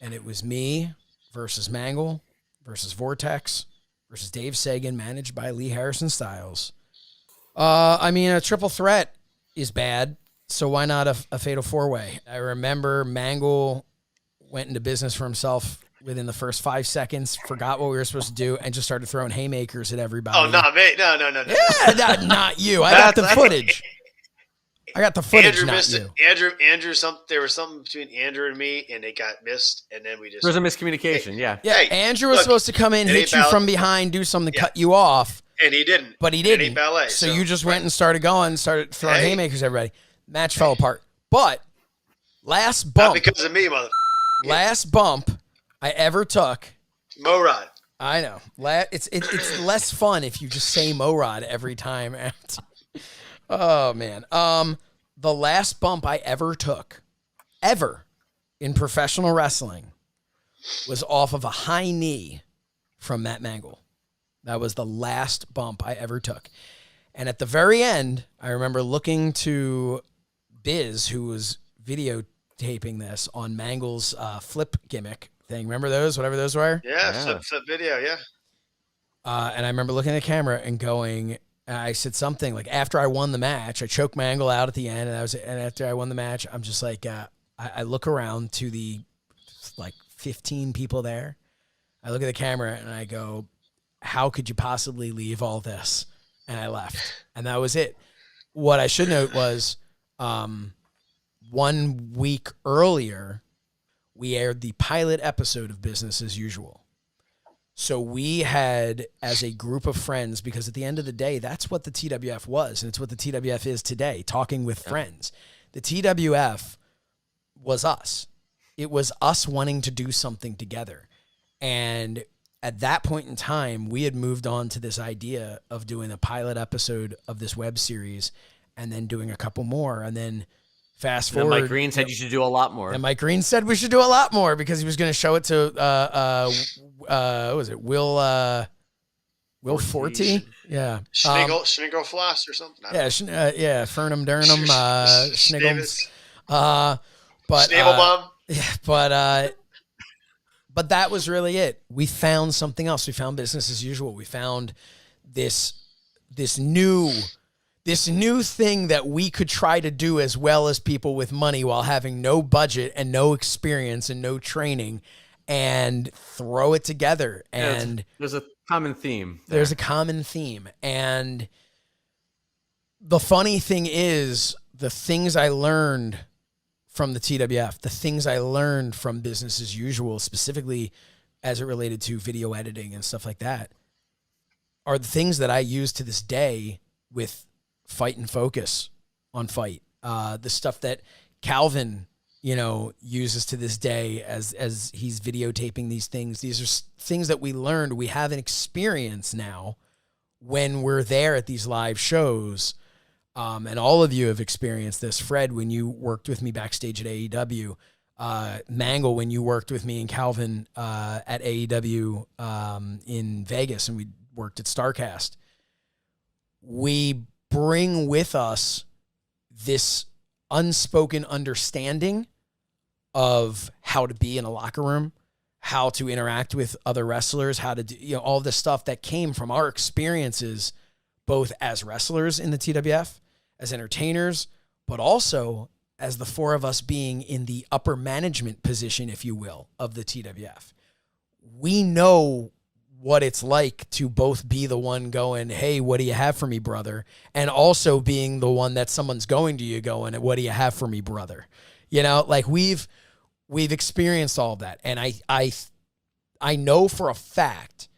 And it was me versus Mangol versus Vortex versus Dave Sagan, managed by Lee Harrison Styles. A triple threat is bad, so why not a fatal four-way? I remember Mangol went into business for himself within the first 5 seconds, forgot what we were supposed to do, and just started throwing haymakers at everybody. Oh, no, mate. No. Yeah, not you. I got the footage. Andrew not missed you. it. Andrew, there was something between Andrew and me, and it got missed, and then we just... There was a miscommunication, yeah. Yeah, Hey, Andrew was supposed to come in, hit you from behind, do something to cut you off. And he didn't. But he It didn't. ain't ballet, so you just went and started throwing haymakers at everybody. Match fell apart. But last Not bump because of me, mother... last bump I ever took. Morad. I know. It's less fun if you just say Morad every time. Oh man. The last bump I ever took, ever, in professional wrestling, was off of a high knee from Matt Mangol. That was the last bump I ever took. And at the very end, I remember looking to Biz, who was videotaping this on Mangol's flip gimmick thing. Remember those? Whatever those were? Yeah. Flip video, yeah. And I remember looking at the camera and going, I said something like, after I won the match, I choked Mangol out at the end, and after I won the match, I'm just like, I look around to the like 15 people there. I look at the camera and I go, how could you possibly leave all this? And I left. And that was it. What I should note was 1 week earlier, we aired the pilot episode of Business as Usual. So we had, as a group of friends, because at the end of the day, that's what the TWF was, and it's what the TWF is today, talking with friends. The TWF was us. It was us wanting to do something together. And at that point in time, we had moved on to this idea of doing a pilot episode of this web series and then doing a couple more. And then fast forward. Mike Green said you should do a lot more. And Mike Green said we should do a lot more because he was going to show it to, what was it? Will Forte? Yeah. Schnigel Floss or something. Fernum Durnham, Schniggles. Snavelbaum. But that was really it. We found something else. We found Business as Usual. We found this new thing that we could try to do as well as people with money while having no budget and no experience and no training, and throw it together. And there's a common theme. There's a common theme. And the funny thing is, the things I learned from the TWF, the things I learned from Business as Usual, specifically as it related to video editing and stuff like that, are the things that I use to this day with Fight and Focus on Fight. The stuff that Calvin, uses to this day as he's videotaping these things. These are things that we learned. We have an experience now when we're there at these live shows. And all of you have experienced this. Fred, when you worked with me backstage at AEW, Mangol, when you worked with me and Calvin at AEW in Vegas, and we worked at StarCast, we bring with us this unspoken understanding of how to be in a locker room, how to interact with other wrestlers, how to do, all the stuff that came from our experiences, both as wrestlers in the TWF, as entertainers, but also as the four of us being in the upper management position, if you will, of the TWF. We know what it's like to both be the one going, hey, what do you have for me, brother? And also being the one that someone's going to you going, what do you have for me, brother? Like we've experienced all of that. And I I know for a fact,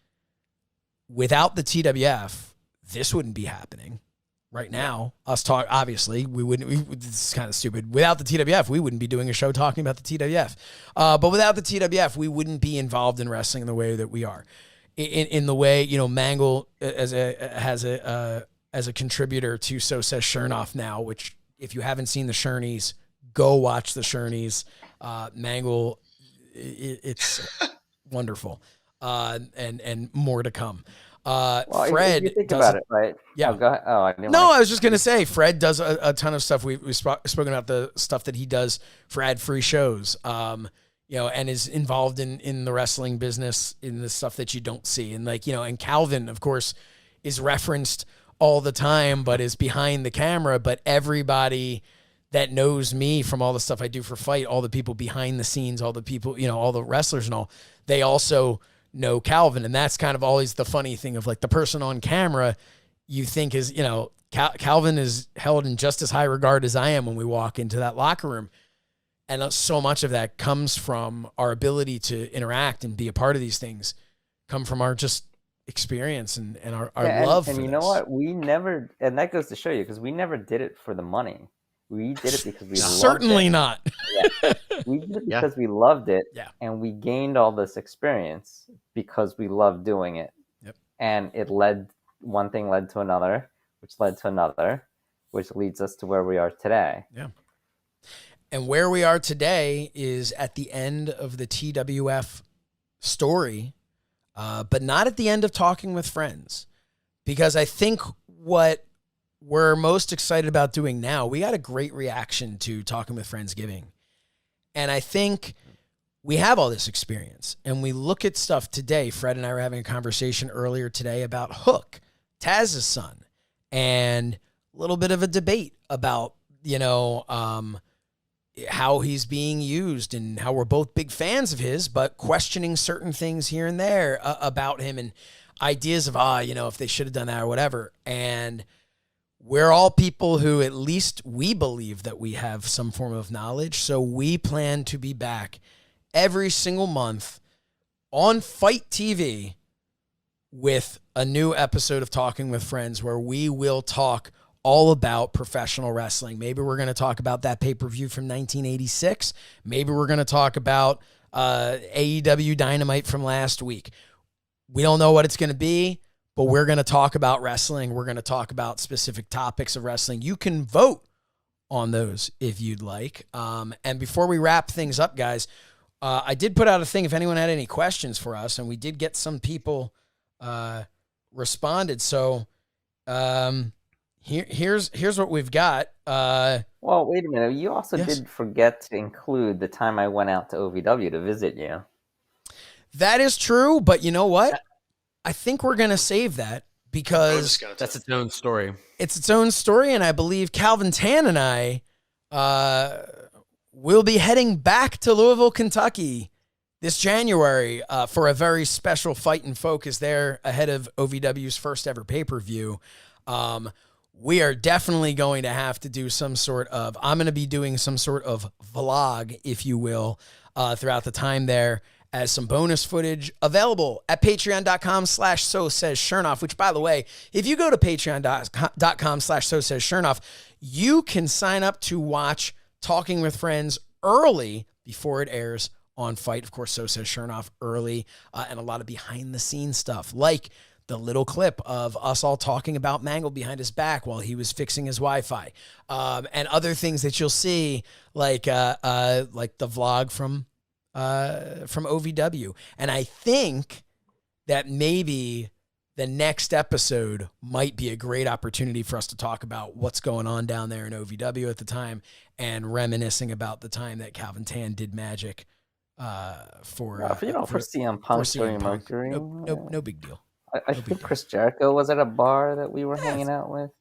without the TWF, this wouldn't be happening right now. Obviously, we wouldn't. This is kind of stupid. Without the TWF, we wouldn't be doing a show talking about the TWF. But without the TWF, we wouldn't be involved in wrestling in the way that we are. In the way, Mangol as a contributor to So Says Shernoff now, which if you haven't seen the Shernies, go watch the Shernies. Mangol, it's wonderful, and more to come. if Fred you think does about it, right? Yeah. Oh, go ahead. Oh, I didn't No, want I was just gonna say Fred does a ton of stuff. We've spoken about the stuff that he does for ad-free shows. And is involved in the wrestling business, in the stuff that you don't see. And and Calvin, of course, is referenced all the time, but is behind the camera. But everybody that knows me from all the stuff I do for Fight, all the people behind the scenes, all the people, all the wrestlers and all, they also know Calvin. And that's kind of always the funny thing of the person on camera you think is, Calvin is held in just as high regard as I am when we walk into that locker room. And so much of that comes from our ability to interact and be a part of these things, come from our just experience and our love and for you this. know what? We never, and that goes to show you, because we never did it for the money. We did it because we Certainly loved it. not. Yeah. We did it because we loved it, Yeah. and we gained all this experience because we loved doing it. Yep. And one thing led to another, which led to another, which leads us to where we are today. Yeah. And where we are today is at the end of the TWF story, but not at the end of Talking with Friends. Because I think what we're most excited about doing now, we got a great reaction to Talking with Friendsgiving. And I think we have all this experience. And we look at stuff today. Fred and I were having a conversation earlier today about Hook, Taz's son, and a little bit of a debate about, how he's being used and how we're both big fans of his, but questioning certain things here and there about him and ideas of, if they should have done that or whatever. And we're all people who at least we believe that we have some form of knowledge. So we plan to be back every single month on Fight TV with a new episode of Talking with Friends where we will talk all about professional wrestling. Maybe we're going to talk about that pay-per-view from 1986. Maybe we're going to talk about AEW Dynamite from last week. We don't know what it's going to be, but we're going to talk about wrestling. We're going to talk about specific topics of wrestling. You can vote on those if you'd like. And before we wrap things up, guys, I did put out a thing if anyone had any questions for us, and we did get some people responded. So, Here's what we've got. Well, wait a minute. You also Yes. did forget to include the time I went out to OVW to visit you. That is true, but you know what? I think we're going to save that because That's its own story. it's its own story, and I believe Calvin Tan and I will be heading back to Louisville, Kentucky this January for a very special Fight and Focus there ahead of OVW's first ever pay-per-view. We are definitely going to have to do I'm going to be doing some sort of vlog, if you will, throughout the time there as some bonus footage available at patreon.com/so-says-Shernoff, which, by the way, if you go to patreon.com/so-says-Shernoff, you can sign up to watch Talking with Friends early before it airs on Fight. Of course, So Says Shernoff early, and a lot of behind-the-scenes stuff, like the little clip of us all talking about Mangol behind his back while he was fixing his Wi-Fi, and other things that you'll see, like the vlog from OVW. And I think that maybe the next episode might be a great opportunity for us to talk about what's going on down there in OVW at the time and reminiscing about the time that Calvin Tan did magic for CM Punk during Mercury. No big deal. I think Chris Jericho was at a bar that we were hanging out with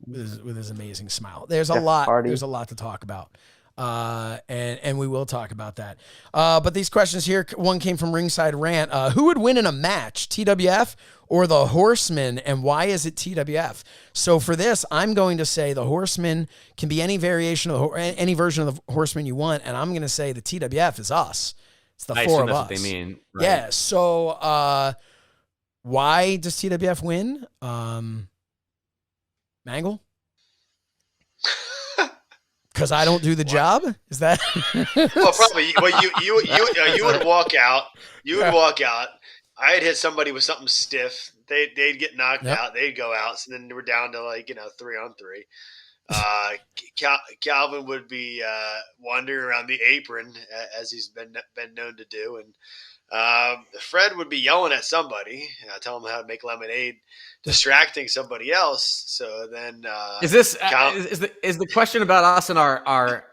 his amazing smile. There's a Jeff lot. Hardy. There's a lot to talk about, and we will talk about that. But these questions here, one came from Ringside Rant. Who would win in a match, TWF or the Horsemen, and why is it TWF? So for this, I'm going to say the Horsemen can be any variation of any version of the Horsemen you want, and I'm going to say the TWF is us It's the I four assume of that's us. what they mean. Right? Yeah. So why does TWF win? Mangle? Because I don't do the job? Is that? Well, probably. Well, you would walk out. You would walk out. I'd hit somebody with something stiff. They'd get knocked out. They'd go out. So then we're down to 3-on-3. Calvin would be wandering around the apron as he's been known to do, and Fred would be yelling at somebody, tell him how to make lemonade, distracting somebody else. So then, is the question about us and our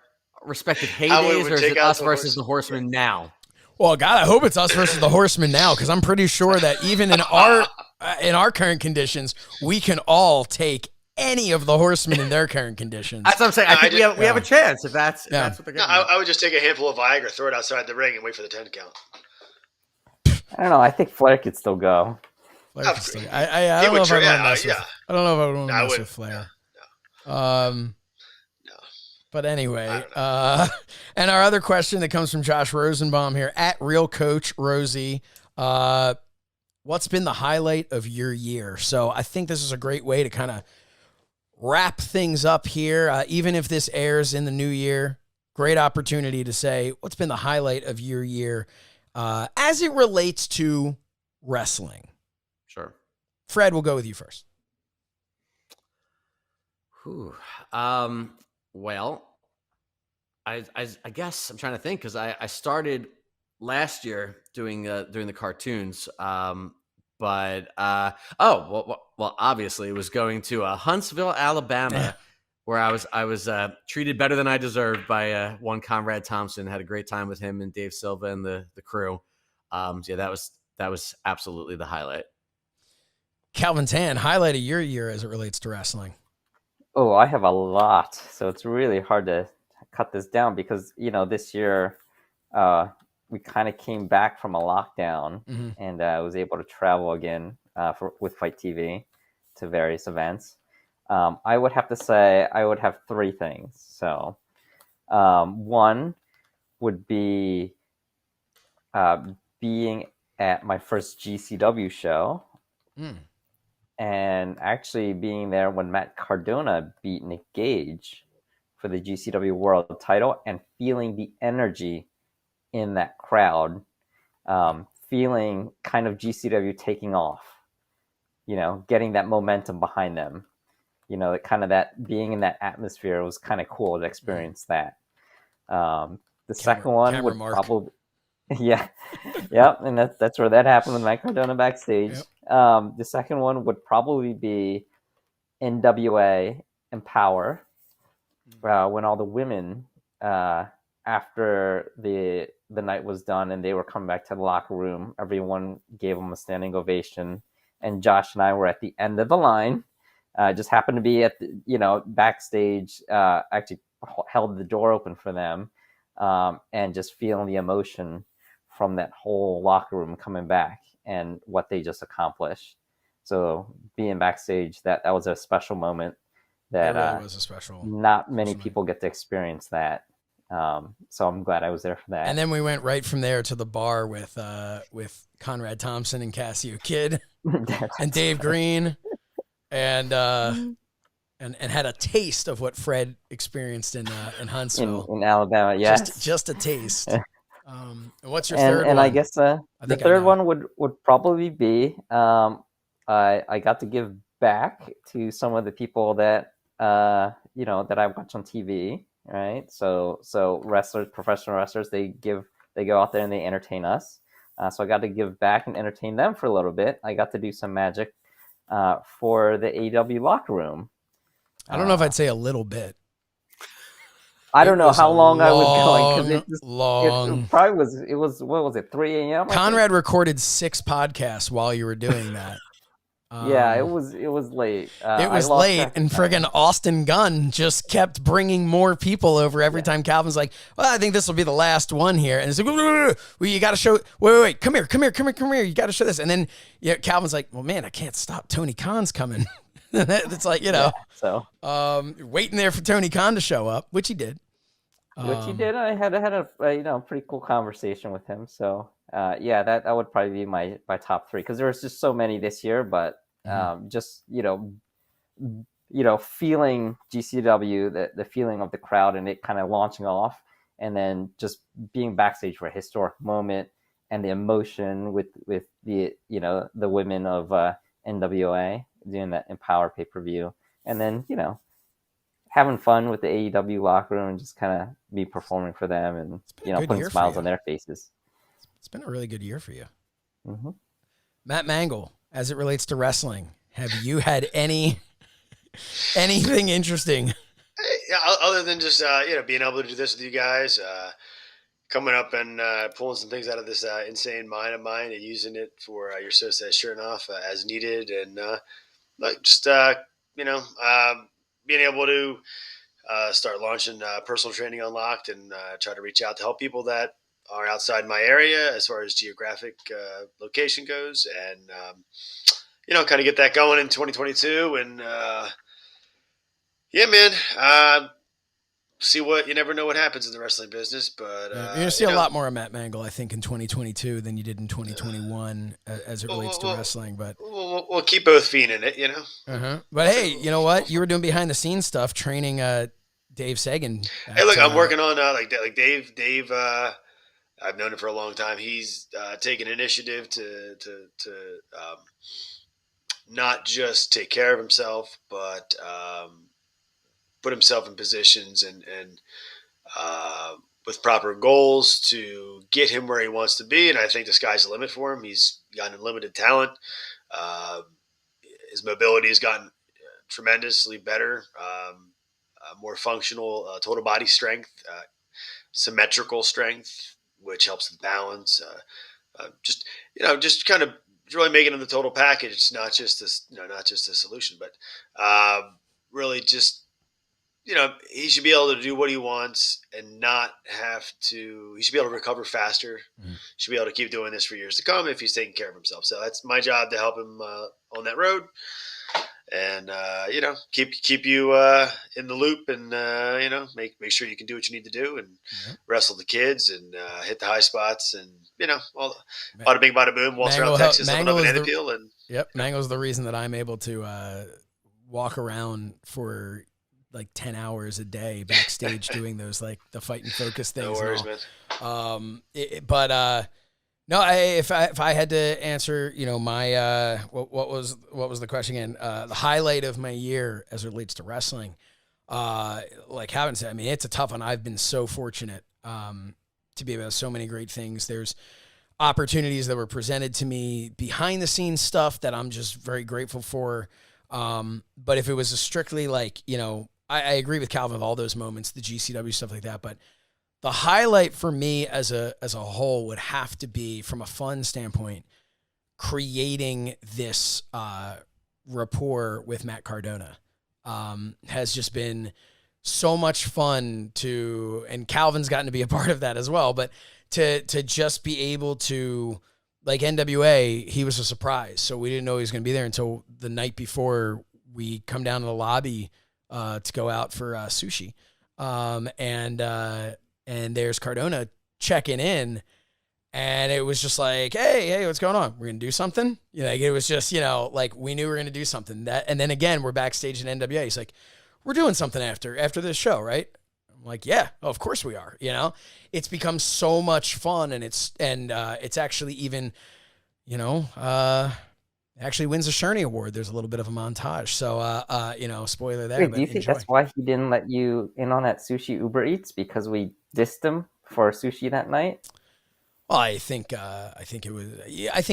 respective heydays, or is it us versus the Horsemen now? Well, God, I hope it's us versus the Horsemen now, because I'm pretty sure that even in our current conditions, we can all take any of the Horsemen in their current conditions. That's what I'm saying. I think we have a chance if that's what they're going to do. I would just take a handful of Viagra, throw it outside the ring, and wait for the 10 count. I don't know. I think Flair could still go. I don't know if I want to mess with Flair. No. But anyway, and our other question that comes from Josh Rosenbaum here at Real Coach Rosie, what's been the highlight of your year? So I think this is a great way to kind of wrap things up here. Even if this airs in the new year, great opportunity to say, what's been the highlight of your year as it relates to wrestling? Sure. Fred, we'll go with you first. Well, I guess I'm trying to think, because I started last year doing the cartoons, but obviously it was going to Huntsville, Alabama, where I was treated better than I deserved by one Conrad Thompson. Had a great time with him and Dave Silva and the crew. That was absolutely the highlight. Calvin Tan, highlight of your year as it relates to wrestling. Oh, I have a lot, so it's really hard to cut this down because this year we kind of came back from a lockdown, and I was able to travel again with Fight TV to various events. I would have to say I would have three things. So one would be being at my first GCW show. And actually being there when Matt Cardona beat Nick Gage for the GCW World title, and feeling the energy in that crowd, feeling kind of GCW taking off, getting that momentum behind them, that being in that atmosphere was kind of cool to experience that. The second one would probably... Yeah. And that's where that happened with Mike Cardona backstage. Yep. The second one would probably be NWA Empower, when all the women, after the night was done and they were coming back to the locker room, everyone gave them a standing ovation. And Josh and I were at the end of the line. Just happened to be at the, backstage, actually held the door open for them, and just feeling the emotion from that whole locker room coming back and what they just accomplished. So being backstage, that was a special moment that really was a special. Not many people get to experience that. So I'm glad I was there for that. And then we went right from there to the bar with Conrad Thompson and Cassio Kidd and Dave Green, and had a taste of what Fred experienced in Huntsville, in Alabama. Yes, just a taste. What's your third one? And I guess the third one would probably be I got to give back to some of the people that that I watch on TV, right? So wrestlers, professional wrestlers, they go out there and they entertain us. So I got to give back and entertain them for a little bit. I got to do some magic for the AEW locker room. I don't know if I'd say a little bit. I don't know how long I was going, because it probably was what was it, 3 a.m.? Conrad recorded 6 podcasts while you were doing that. Yeah, it was late. It was late, and friggin' Austin Gunn just kept bringing more people over every time. Calvin's like, well, I think this will be the last one here. And it's like, well, you got to show, wait, come here. You got to show this. And then Calvin's like, well, man, I can't stop. Tony Khan's coming. It's like, waiting there for Tony Khan to show up, which he did. Which he did. I had a pretty cool conversation with him. So yeah, that would probably be my top three, because there was just so many this year. But just feeling GCW, the feeling of the crowd and it kind of launching off, and then just being backstage for a historic moment, and the emotion with the the women of NWA doing that Empower pay-per-view, and then having fun with the AEW locker room and just kind of me performing for them, and putting smiles on their faces. It's been a really good year for you. Mm-hmm. Matt Mangol, as it relates to wrestling, have you had anything interesting? Other than just being able to do this with you guys, coming up and pulling some things out of this insane mind of mine and using it for your Josh Shernoff as needed, and being able to start launching personal training unlocked, and try to reach out to help people that are outside my area as far as geographic location goes, and kind of get that going in 2022. And yeah, man, see what you never know what happens in the wrestling business, but you're gonna see a lot more of Matt Mangol, I think, in 2022 than you did in 2021 as it relates to wrestling. But we'll keep both feet in it, But hey, you know what? You were doing behind the scenes stuff, training Dave Sagan. Hey, look, I'm working on like Dave. Dave, I've known him for a long time. He's taken initiative to not just take care of himself, but put himself in positions and with proper goals to get him where he wants to be. And I think the sky's the limit for him. He's got unlimited talent. His mobility has gotten tremendously better, more functional total body strength, symmetrical strength, which helps with balance. Just kind of really making him the total package. It's not just this, not just a solution, but really just, he should be able to do what he wants and not have to. He should be able to recover faster. Mm-hmm. Should be able to keep doing this for years to come if he's taking care of himself. So that's my job, to help him on that road, and keep you in the loop, and make sure you can do what you need to do, and wrestle the kids, and hit the high spots, and bada bing, bada boom, waltz around Texas, on a banana peel, and Mangol's the reason that I'm able to walk around for like 10 hours a day backstage doing those, like, the Fight and Focus things. No worries, man. If I had to answer, my what was the question again? The highlight of my year as it relates to wrestling, like Havin said, I mean, it's a tough one. I've been so fortunate to be able to so many great things. There's opportunities that were presented to me behind the scenes stuff that I'm just very grateful for. But if it was a strictly like, I agree with Calvin with all those moments, the GCW stuff like that, but the highlight for me as a whole would have to be, from a fun standpoint, creating this rapport with Matt Cardona. Has just been so much fun and Calvin's gotten to be a part of that as well, but to just be able to, like, NWA, he was a surprise. So we didn't know he was going to be there until the night before we come down to the lobby to go out for sushi. And there's Cardona checking in, and it was just like, hey, what's going on? We're going to do something? It was just, like, we knew we were going to do something. And then again, we're backstage in NWA. He's like, we're doing something after this show, right? I'm like, yeah, of course we are. It's become so much fun, and it's actually even, actually wins a Shernie Award. There's a little bit of a montage. So, spoiler there. Wait, do you think that's why he didn't let you in on that sushi Uber Eats, because we dissed him for sushi that night? Well, I think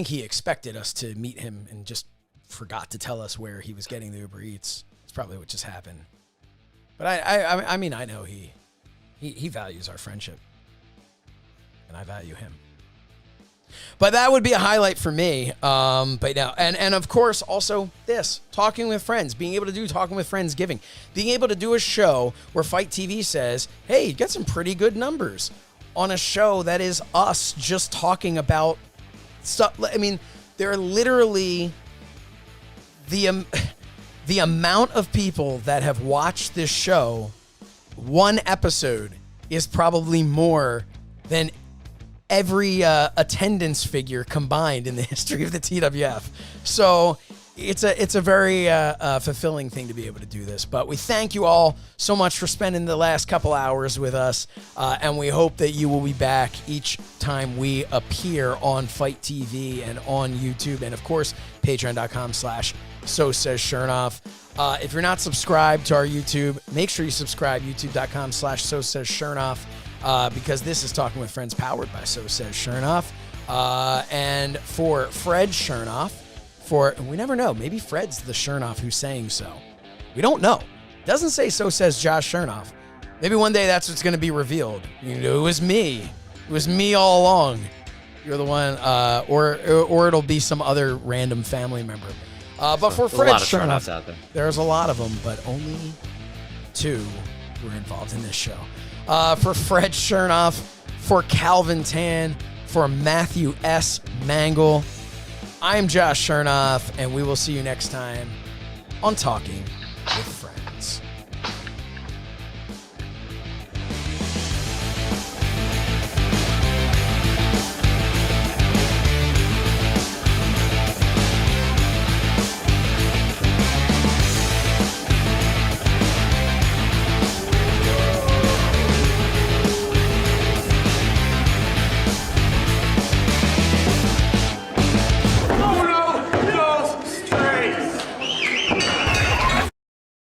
he expected us to meet him and just forgot to tell us where he was getting the Uber Eats. It's probably what just happened. But I mean, I know he values our friendship, and I value him. But that would be a highlight for me. But now, and of course, also this, talking with friends, being able to do Talking with Friends Giving, being able to do a show where Fight TV says, hey, you got some pretty good numbers on a show that is us just talking about stuff. I mean, there are literally the amount of people that have watched this show, one episode, is probably more than every attendance figure combined in the history of the TWF. So it's a very fulfilling thing to be able to do this. But we thank you all so much for spending the last couple hours with us, and we hope that you will be back each time we appear on Fight TV and on YouTube, and of course patreon.com/So Says Shernoff. If you're not subscribed to our YouTube, make sure you subscribe, youtube.com/So Says Shernoff, because this is Talking with Friends powered by So Says Shernoff. And for Fred Shernoff, we never know, maybe Fred's the Shernoff who's saying so. We don't know. Doesn't say So Says Josh Shernoff. Maybe one day that's what's going to be revealed. You know, it was me. It was me all along. You're the one, or it'll be some other random family member. But for Fred Shernoff, out there. there's a lot of them, but only 2 were involved in this show. For Fred Shernoff, for Calvin Tan, for Matthew S. Mangol, I'm Josh Shernoff, and we will see you next time on Talking with Friends.